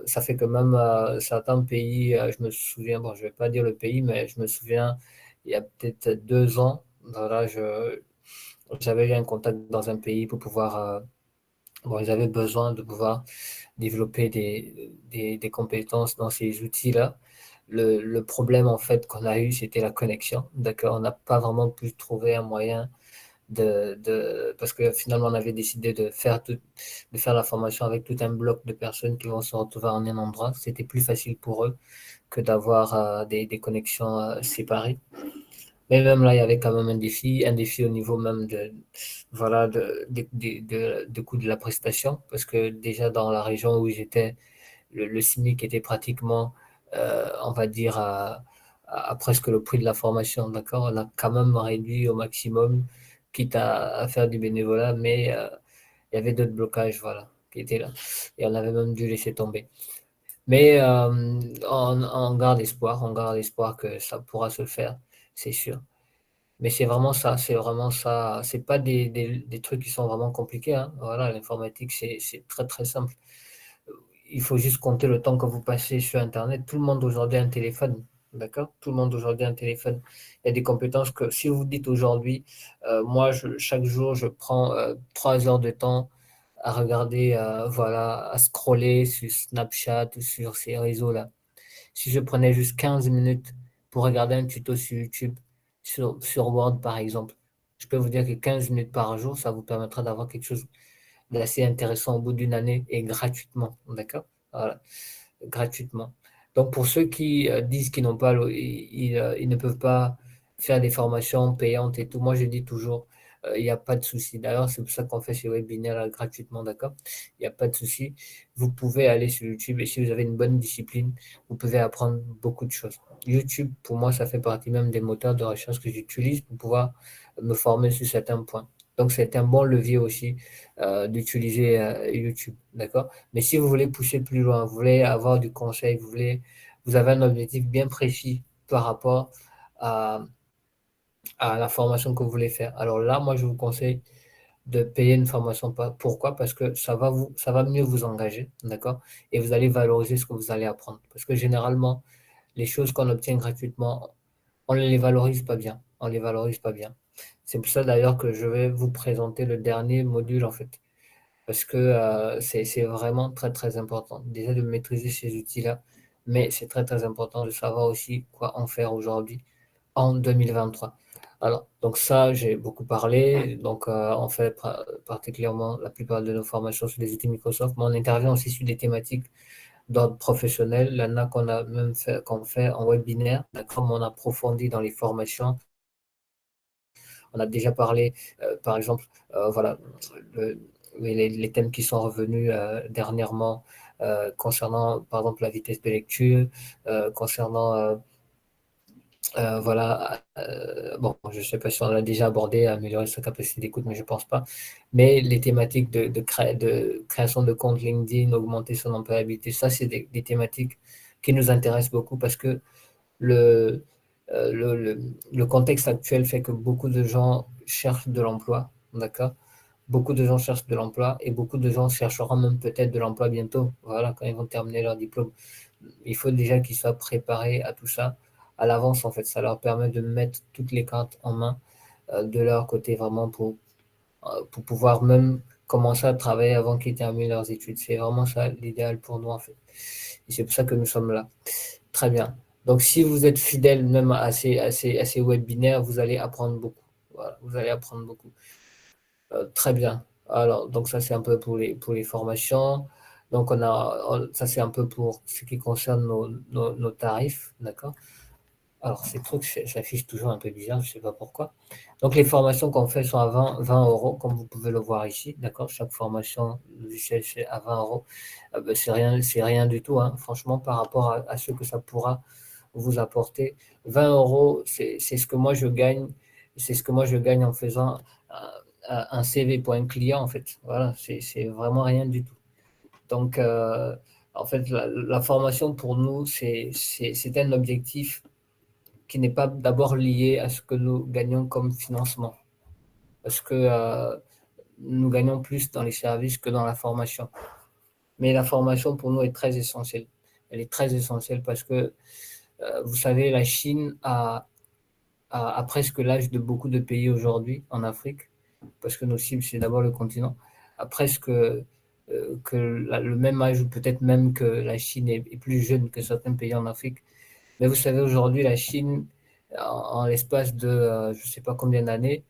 Ça fait que même certains pays, je me souviens, bon, je ne vais pas dire le pays, mais je me souviens, il y a peut-être 2 ans, voilà, j'avais eu un contact dans un pays pour pouvoir, bon, ils avaient besoin de pouvoir développer des compétences dans ces outils-là. Le problème, en fait, qu'on a eu, c'était la connexion. D'accord, on n'a pas vraiment pu trouver un moyen parce que finalement, on avait décidé de faire la formation avec tout un bloc de personnes qui vont se retrouver en un endroit. C'était plus facile pour eux que d'avoir des connexions séparées. Mais même là, il y avait quand même un défi au niveau même voilà, de coût de la prestation, parce que déjà dans la région où j'étais, le SMIC était pratiquement on va dire, à presque le prix de la formation, d'accord? On a quand même réduit au maximum, quitte à faire du bénévolat, mais il y avait d'autres blocages, voilà, qui étaient là. Et on avait même dû laisser tomber. Mais on garde espoir que ça pourra se faire, c'est sûr. Mais c'est vraiment ça. C'est pas des trucs qui sont vraiment compliqués, hein. Voilà, l'informatique, c'est très très simple. Il faut juste compter le temps que vous passez sur Internet. Tout le monde aujourd'hui a un téléphone, d'accord? Tout le monde aujourd'hui a un téléphone. Il y a des compétences que si vous dites aujourd'hui, moi, chaque jour, je prends 3 heures de temps à regarder, voilà, à scroller sur Snapchat ou sur ces réseaux-là. Si je prenais juste 15 minutes pour regarder un tuto sur YouTube, sur Word par exemple, je peux vous dire que 15 minutes par jour, ça vous permettra d'avoir quelque chose d'assez intéressant au bout d'une année et gratuitement. D'accord? Voilà, gratuitement. Donc pour ceux qui disent qu'ils n'ont pas, ils ne peuvent pas faire des formations payantes et tout, moi je dis toujours, il n'y a pas de souci. D'ailleurs, c'est pour ça qu'on fait ces webinaires là, gratuitement, d'accord? Il n'y a pas de souci. Vous pouvez aller sur YouTube et si vous avez une bonne discipline, vous pouvez apprendre beaucoup de choses. YouTube, pour moi, ça fait partie même des moteurs de recherche que j'utilise pour pouvoir me former sur certains points. Donc c'est un bon levier aussi d'utiliser YouTube, d'accord? Mais si vous voulez pousser plus loin, vous voulez avoir du conseil, vous avez un objectif bien précis par rapport à, à la formation que vous voulez faire. Alors là, moi, je vous conseille de payer une formation. Pourquoi? Parce que ça va mieux vous engager, d'accord? Et vous allez valoriser ce que vous allez apprendre. Parce que généralement, les choses qu'on obtient gratuitement, on ne les valorise pas bien. On les valorise pas bien. C'est pour ça d'ailleurs que je vais vous présenter le dernier module en fait parce que c'est vraiment très, très important. Déjà de maîtriser ces outils-là, mais c'est très, très important de savoir aussi quoi en faire aujourd'hui, en 2023. Alors, donc ça, j'ai beaucoup parlé. Donc, on fait particulièrement la plupart de nos formations sur les outils Microsoft, mais on intervient aussi sur des thématiques d'ordre professionnel. Il y en a qu'on a même fait, qu'on fait en webinaire, d'accord, mais on approfondit dans les formations. On a déjà parlé, par exemple, voilà, le- les thèmes qui sont revenus dernièrement concernant, par exemple, la vitesse de lecture, concernant, voilà, bon, je ne sais pas si on l'a déjà abordé, améliorer sa capacité d'écoute, mais je ne pense pas. Mais les thématiques de création de compte LinkedIn, augmenter son employabilité, ça, c'est des thématiques qui nous intéressent beaucoup parce que le, le contexte actuel fait que beaucoup de gens cherchent de l'emploi, d'accord? Beaucoup de gens cherchent de l'emploi et beaucoup de gens chercheront même peut-être de l'emploi bientôt, voilà, quand ils vont terminer leur diplôme. Il faut déjà qu'ils soient préparés à tout ça à l'avance, en fait. Ça leur permet de mettre toutes les cartes en main de leur côté, vraiment pour pouvoir même commencer à travailler avant qu'ils terminent leurs études. C'est vraiment ça l'idéal pour nous, en fait. Et c'est pour ça que nous sommes là. Très bien. Donc, si vous êtes fidèle même à ces webinaires, vous allez apprendre beaucoup. Voilà, vous allez apprendre beaucoup. Très bien. Alors, donc ça, c'est un peu pour les formations. Donc, ça, c'est un peu pour ce qui concerne nos tarifs, d'accord? Alors, ces trucs s'affichent toujours un peu bizarre, je ne sais pas pourquoi. Donc, les formations qu'on fait sont à 20 euros, comme vous pouvez le voir ici, d'accord? Chaque formation logicielle, c'est à 20 euros. Ben, c'est rien du tout, hein, franchement, par rapport à ce que ça pourra vous apporter. 20 euros, c'est ce que moi je gagne, c'est ce que moi je gagne en faisant un CV pour un client, en fait. Voilà, c'est vraiment rien du tout. Donc, en fait, la formation pour nous, c'est un objectif qui n'est pas d'abord lié à ce que nous gagnons comme financement, parce que nous gagnons plus dans les services que dans la formation. Mais la formation pour nous est très essentielle. Elle est très essentielle parce que, vous savez, la Chine a presque l'âge de beaucoup de pays aujourd'hui en Afrique, parce que nos cibles, c'est d'abord le continent, a presque le même âge, ou peut-être même que la Chine est plus jeune que certains pays en Afrique. Mais vous savez, aujourd'hui, la Chine, en l'espace de je ne sais pas combien d'années,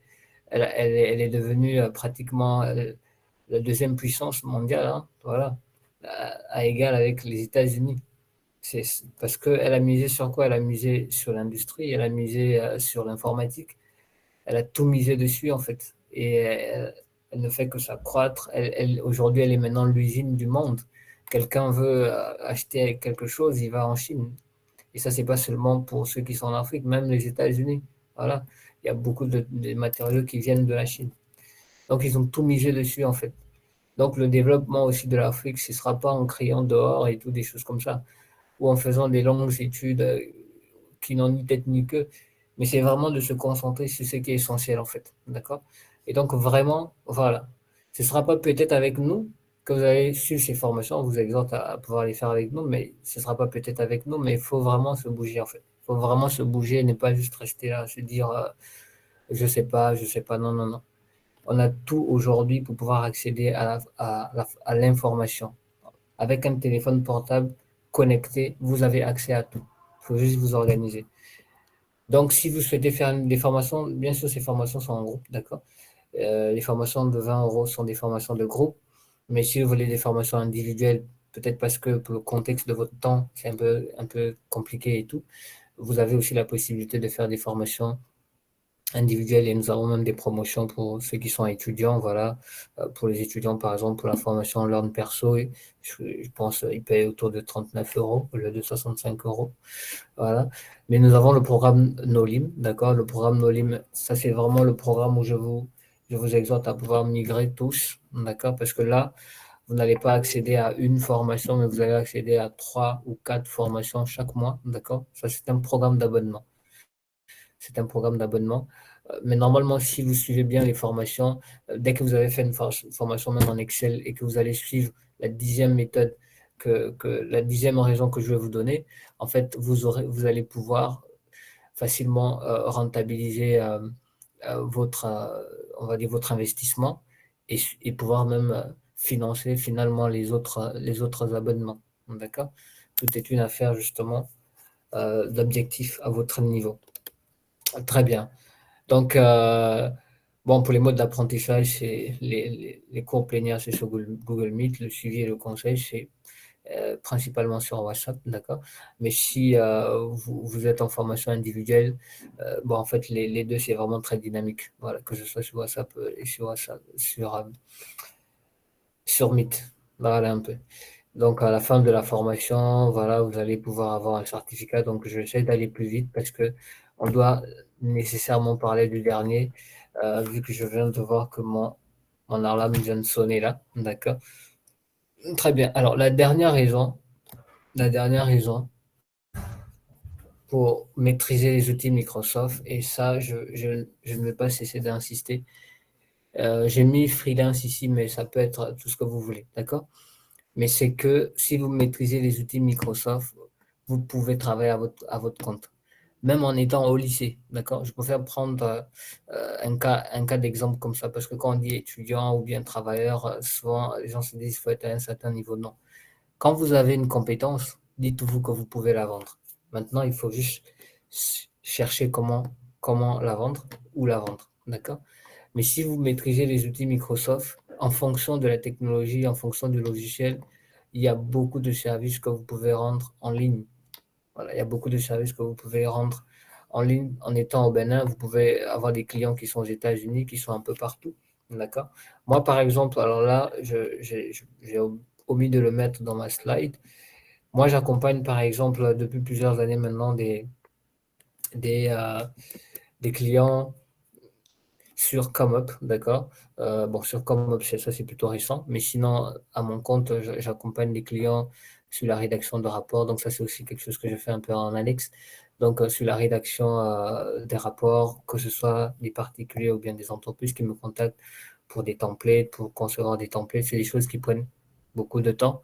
elle est devenue pratiquement la deuxième puissance mondiale, hein, voilà, à égal avec les États-Unis. C'est parce qu'elle a misé sur quoi? Elle a misé sur l'industrie, elle a misé sur l'informatique, elle a tout misé dessus en fait. Et elle ne fait que s'accroître. Aujourd'hui, elle est maintenant l'usine du monde. Quelqu'un veut acheter quelque chose, il va en Chine. Et ça, c'est pas seulement pour ceux qui sont en Afrique, même les États-Unis. Voilà. Il y a beaucoup de matériaux qui viennent de la Chine. Donc, ils ont tout misé dessus, en fait. Donc, le développement aussi de l'Afrique, ce ne sera pas en criant dehors et tout, des choses comme ça, ou en faisant des longues études qui n'ont ni tête ni queue, mais c'est vraiment de se concentrer sur ce qui est essentiel, en fait. D'accord? Et donc, vraiment, voilà. Ce ne sera pas peut-être avec nous que vous allez suivre ces formations, on vous exhorte à pouvoir les faire avec nous, mais ce ne sera pas peut-être avec nous, mais il faut vraiment se bouger, en fait. Il faut vraiment se bouger et ne pas juste rester là, se dire, je sais pas, non, non, non. On a tout aujourd'hui pour pouvoir accéder à l'information. Avec un téléphone portable connecté, vous avez accès à tout. Il faut juste vous organiser. Donc, si vous souhaitez faire des formations, bien sûr, ces formations sont en groupe, d'accord? Les formations de 20 euros sont des formations de groupe. Mais si vous voulez des formations individuelles, peut-être parce que pour le contexte de votre temps, c'est un peu compliqué et tout, vous avez aussi la possibilité de faire des formations individuelles et nous avons même des promotions pour ceux qui sont étudiants. Voilà. Pour les étudiants, par exemple, pour la formation Learn Perso, je pense qu'ils payent autour de 39 euros au lieu de 65 euros. Voilà. Mais nous avons le programme Nolim, d'accord? Le programme Nolim, ça c'est vraiment le programme où je vous exhorte à pouvoir migrer tous, d'accord? Parce que là, vous n'allez pas accéder à une formation, mais vous allez accéder à 3 ou 4 formations chaque mois, d'accord? Ça, c'est un programme d'abonnement. C'est un programme d'abonnement. Mais normalement, si vous suivez bien les formations, dès que vous avez fait une formation même en Excel et que vous allez suivre la 10e méthode, la 10e raison que je vais vous donner, en fait, vous allez pouvoir facilement rentabiliser votre, on va dire votre investissement et pouvoir même financer finalement les autres abonnements. D'accord? Tout est une affaire justement d'objectif à votre niveau. Très bien. Donc, bon, pour les modes d'apprentissage, c'est les cours plénières, c'est sur Google Meet. Le suivi et le conseil, c'est principalement sur WhatsApp, d'accord? Mais si vous êtes en formation individuelle, bon, en fait, les deux, c'est vraiment très dynamique. Voilà, que ce soit sur WhatsApp et sur WhatsApp, sur Meet. Voilà un peu. Donc, à la fin de la formation, voilà, vous allez pouvoir avoir un certificat. Donc, j'essaie d'aller plus vite parce que on doit nécessairement parler du dernier, vu que je viens de voir que mon alarme vient de sonner là. D'accord. Très bien. Alors, la dernière raison pour maîtriser les outils Microsoft, et ça, je ne vais pas cesser d'insister. J'ai mis freelance ici, mais ça peut être tout ce que vous voulez. D'accord. Mais c'est que si vous maîtrisez les outils Microsoft, vous pouvez travailler à votre compte, même en étant au lycée, d'accord? Je préfère prendre un cas d'exemple comme ça, parce que quand on dit étudiant ou bien travailleur, souvent les gens se disent qu'il faut être à un certain niveau. Non. Quand vous avez une compétence, dites-vous que vous pouvez la vendre. Maintenant, il faut juste chercher comment la vendre ou la vendre, d'accord? Mais si vous maîtrisez les outils Microsoft, en fonction de la technologie, en fonction du logiciel, il y a beaucoup de services que vous pouvez rendre en ligne. Voilà, il y a beaucoup de services que vous pouvez rendre en ligne en étant au Bénin. Vous pouvez avoir des clients qui sont aux États-Unis, qui sont un peu partout. D'accord? Moi, par exemple, alors là, j'ai omis de le mettre dans ma slide. Moi, j'accompagne, par exemple, depuis plusieurs années maintenant, des, euh, des clients sur ComeUp, d'accord. Bon, sur ComeUp, ça c'est plutôt récent, mais sinon, à mon compte, j'accompagne les clients sur la rédaction de rapports, donc ça c'est aussi quelque chose que je fais un peu en annexe. Donc, sur la rédaction des rapports, que ce soit des particuliers ou bien des entreprises qui me contactent pour des templates, pour concevoir des templates, c'est des choses qui prennent beaucoup de temps.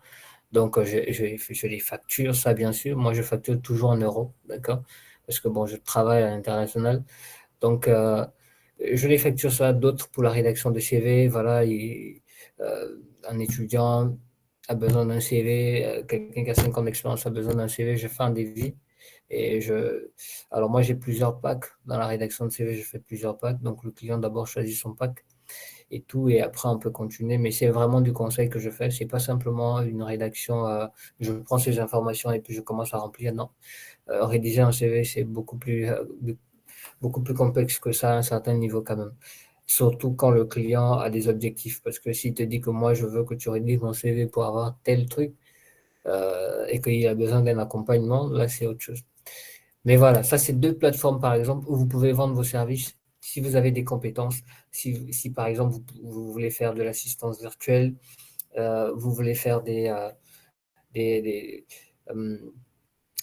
Donc, je les facture, ça bien sûr. Moi, je facture toujours en euros, d'accord? Parce que bon, je travaille à l'international. Donc, je les facture ça à d'autres pour la rédaction de CV. Voilà, un étudiant a besoin d'un CV, quelqu'un qui a 5 ans d'expérience a besoin d'un CV, je fais un devis. Et alors moi j'ai plusieurs packs dans la rédaction de CV, je fais plusieurs packs. Donc le client d'abord choisit son pack et tout, et après on peut continuer. Mais c'est vraiment du conseil que je fais. C'est pas simplement une rédaction. Je prends ces informations et puis je commence à remplir. Non, rédiger un CV c'est beaucoup plus complexe que ça à un certain niveau quand même. Surtout quand le client a des objectifs. Parce que s'il te dit que moi, je veux que tu rédiges mon CV pour avoir tel truc et qu'il a besoin d'un accompagnement, là, c'est autre chose. Mais voilà, ça, c'est deux plateformes, par exemple, où vous pouvez vendre vos services si vous avez des compétences. Si par exemple, vous voulez faire de l'assistance virtuelle, vous voulez faire des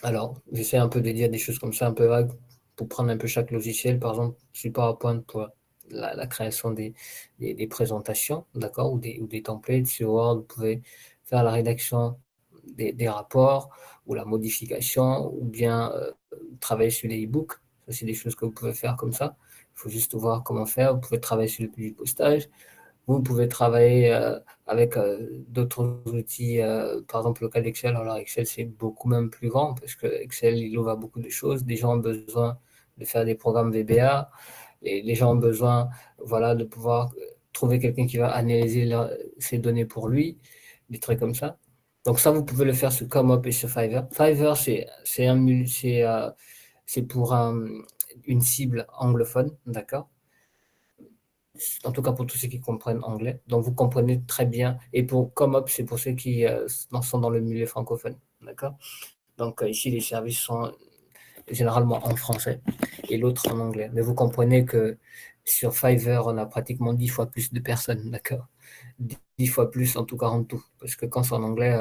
alors, j'essaie un peu de dire des choses comme ça, un peu vagues, pour prendre un peu chaque logiciel. Par exemple, sur PowerPoint pour la création des présentations, d'accord, ou des templates. Sur Word, vous pouvez faire la rédaction des rapports ou la modification, ou bien travailler sur les e-books. Ça, c'est des choses que vous pouvez faire comme ça. Il faut juste voir comment faire. Vous pouvez travailler sur le publipostage. Vous pouvez travailler avec d'autres outils, par exemple le cas d'Excel. Alors Excel, c'est beaucoup même plus grand parce que Excel, il ouvre à beaucoup de choses. Des gens ont besoin de faire des programmes VBA. Les gens ont besoin, voilà, de pouvoir trouver quelqu'un qui va analyser ces données pour lui, des trucs comme ça. Donc ça, vous pouvez le faire sur ComeUp et sur Fiverr. Fiverr, c'est pour une cible anglophone, d'accord? En tout cas pour tous ceux qui comprennent anglais. Donc vous comprenez très bien. Et pour ComeUp, c'est pour ceux qui sont dans le milieu francophone. D'accord? Donc ici, les services sont généralement en français et l'autre en anglais. Mais vous comprenez que sur Fiverr, on a pratiquement 10 fois plus de personnes. D'accord? 10 fois plus, en tout cas en tout. Parce que quand c'est en anglais,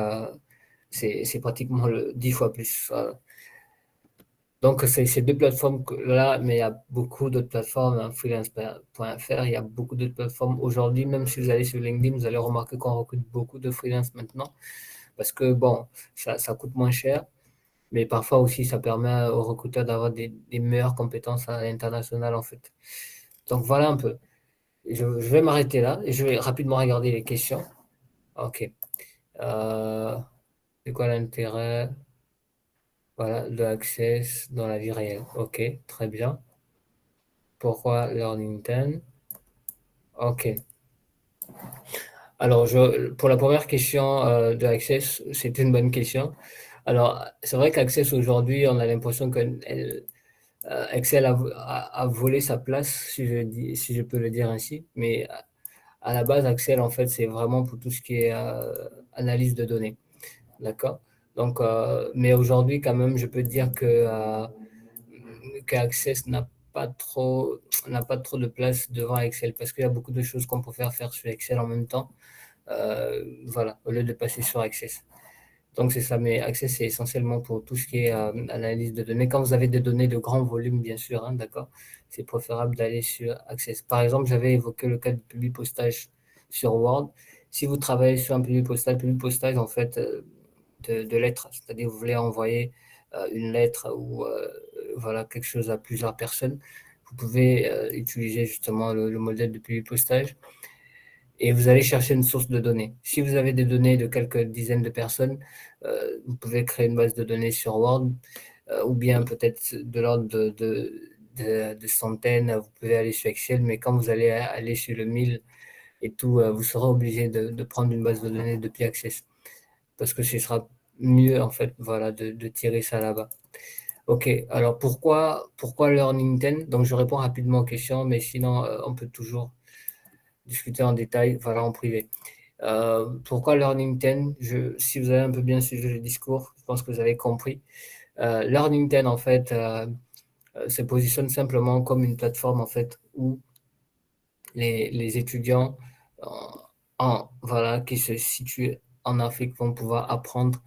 c'est pratiquement 10 fois plus. Donc, c'est ces deux plateformes-là, mais il y a beaucoup d'autres plateformes, hein, freelance.fr, il y a beaucoup d'autres plateformes. Aujourd'hui, même si vous allez sur LinkedIn, vous allez remarquer qu'on recrute beaucoup de freelance maintenant, parce que, bon, ça coûte moins cher, mais parfois aussi, ça permet aux recruteurs d'avoir des meilleures compétences à l'international, en fait. Donc, voilà un peu. Je vais m'arrêter là et je vais rapidement regarder les questions. OK. Euh, c'est quoi l'intérêt, voilà, de Access dans la vie réelle? OK, très bien. Pourquoi Learning 10? Ok. Alors, pour la première question de Access, c'est une bonne question. Alors, c'est vrai qu'Access aujourd'hui, on a l'impression que Excel a volé sa place, si je peux le dire ainsi. Mais à la base, Excel, en fait, c'est vraiment pour tout ce qui est analyse de données. D'accord? Donc, mais aujourd'hui, quand même, je peux dire qu'Access n'a pas trop de place devant Excel parce qu'il y a beaucoup de choses qu'on peut faire sur Excel en même temps. Voilà, au lieu de passer sur Access. Donc c'est ça, mais Access c'est essentiellement pour tout ce qui est analyse de données. Quand vous avez des données de grand volume, bien sûr, hein, d'accord, c'est préférable d'aller sur Access. Par exemple, j'avais évoqué le cas du publipostage sur Word. Si vous travaillez sur un publipostage en fait de lettres, c'est-à-dire vous voulez envoyer une lettre ou voilà quelque chose à plusieurs personnes, vous pouvez utiliser justement le modèle de publipostage et vous allez chercher une source de données. Si vous avez des données de quelques dizaines de personnes, vous pouvez créer une base de données sur Word ou bien peut-être de l'ordre de centaines, vous pouvez aller sur Excel, mais quand vous allez aller sur le 1000 et tout, vous serez obligé de prendre une base de données depuis Access parce que ce sera mieux en fait voilà, de tirer ça là-bas. Ok, alors pourquoi Learning 10? Donc je réponds rapidement aux questions, mais sinon on peut toujours discuter en détail, voilà, en privé. Pourquoi Learning 10? Si vous avez un peu bien suivi le discours, je pense que vous avez compris. Learning 10, en fait, se positionne simplement comme une plateforme, en fait, où les étudiants voilà, qui se situent en Afrique vont pouvoir apprendre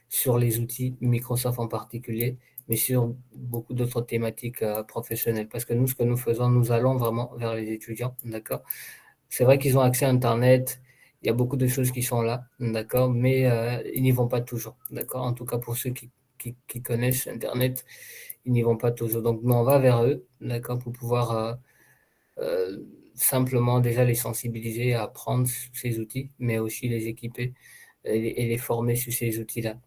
sur les outils Microsoft en particulier, mais sur beaucoup d'autres thématiques professionnelles. Parce que nous, ce que nous faisons, nous allons vraiment vers les étudiants, d'accord? C'est vrai qu'ils ont accès à Internet, il y a beaucoup de choses qui sont là, d'accord, mais ils n'y vont pas toujours, d'accord. En tout cas, pour ceux qui connaissent Internet, ils n'y vont pas toujours. Donc, nous, on va vers eux, d'accord, pour pouvoir euh, simplement déjà les sensibiliser à apprendre ces outils, mais aussi les équiper et les former sur ces outils-là.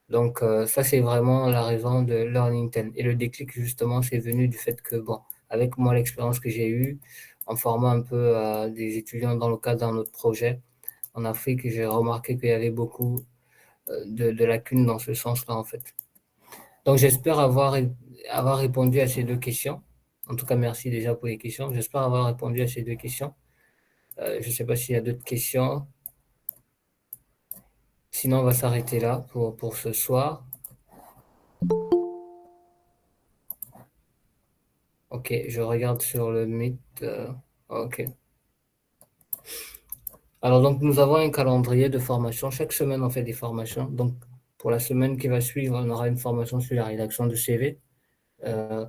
Donc, ça, c'est vraiment la raison de Learning 10. Et le déclic, justement, c'est venu du fait que, bon, avec moi, l'expérience que j'ai eue en formant un peu des étudiants dans le cadre d'un autre projet en Afrique, j'ai remarqué qu'il y avait beaucoup de lacunes dans ce sens-là, en fait. Donc, j'espère avoir répondu à ces deux questions. En tout cas, merci déjà pour les questions. J'espère avoir répondu à ces deux questions. Je ne sais pas s'il y a d'autres questions. Sinon, on va s'arrêter là pour ce soir. Ok, je regarde sur le Meet. Ok. Alors, donc, nous avons un calendrier de formation. Chaque semaine, on fait des formations. Donc, pour la semaine qui va suivre, on aura une formation sur la rédaction de CV. Euh,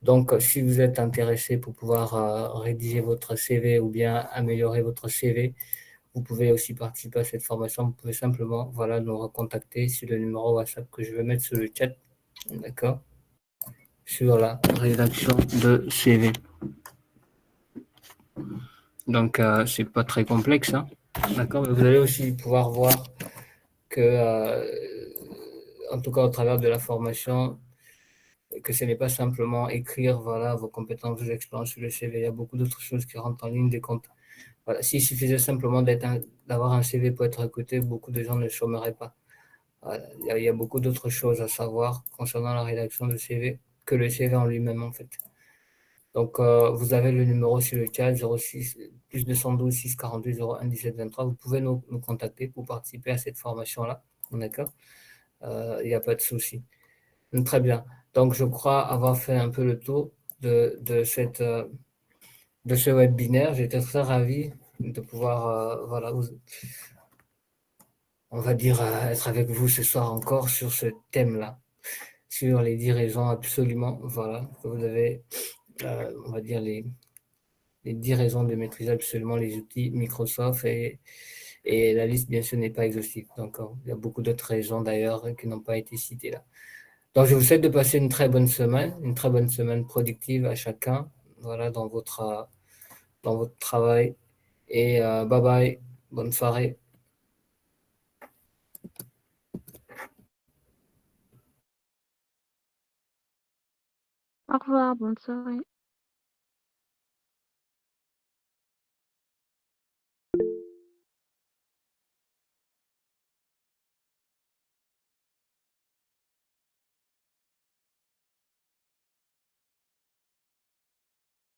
donc, si vous êtes intéressé pour pouvoir rédiger votre CV ou bien améliorer votre CV, vous pouvez aussi participer à cette formation. Vous pouvez simplement voilà, nous recontacter sur le numéro WhatsApp que je vais mettre sur le chat. D'accord? Sur la rédaction de CV. Donc, c'est pas très complexe. Hein? D'accord? Mais vous allez aussi pouvoir voir que, en tout cas, au travers de la formation, que ce n'est pas simplement écrire voilà, vos compétences, vos expériences sur le CV. Il y a beaucoup d'autres choses qui rentrent en ligne de compte. Voilà. S'il suffisait simplement d'avoir un CV pour être recruté, beaucoup de gens ne chômeraient pas. Voilà. Il y a beaucoup d'autres choses à savoir concernant la rédaction de CV que le CV en lui-même, en fait. Donc, vous avez le numéro sur le chat 06 plus 212 648 01 17 23. Vous pouvez nous contacter pour participer à cette formation-là. D'accord? Il n'y a pas de souci. Très bien. Donc, je crois avoir fait un peu le tour de ce webinaire. J'étais très ravi de pouvoir, voilà, on va dire, être avec vous ce soir encore sur ce thème-là, sur les 10 raisons absolument, voilà, que vous avez, on va dire, les 10 raisons de maîtriser absolument les outils Microsoft et la liste, bien sûr, n'est pas exhaustive. Donc, il y a beaucoup d'autres raisons d'ailleurs qui n'ont pas été citées là. Donc, je vous souhaite de passer une très bonne semaine productive à chacun, voilà, dans votre travail. Et bye bye, bonne soirée. Au revoir, bonne soirée.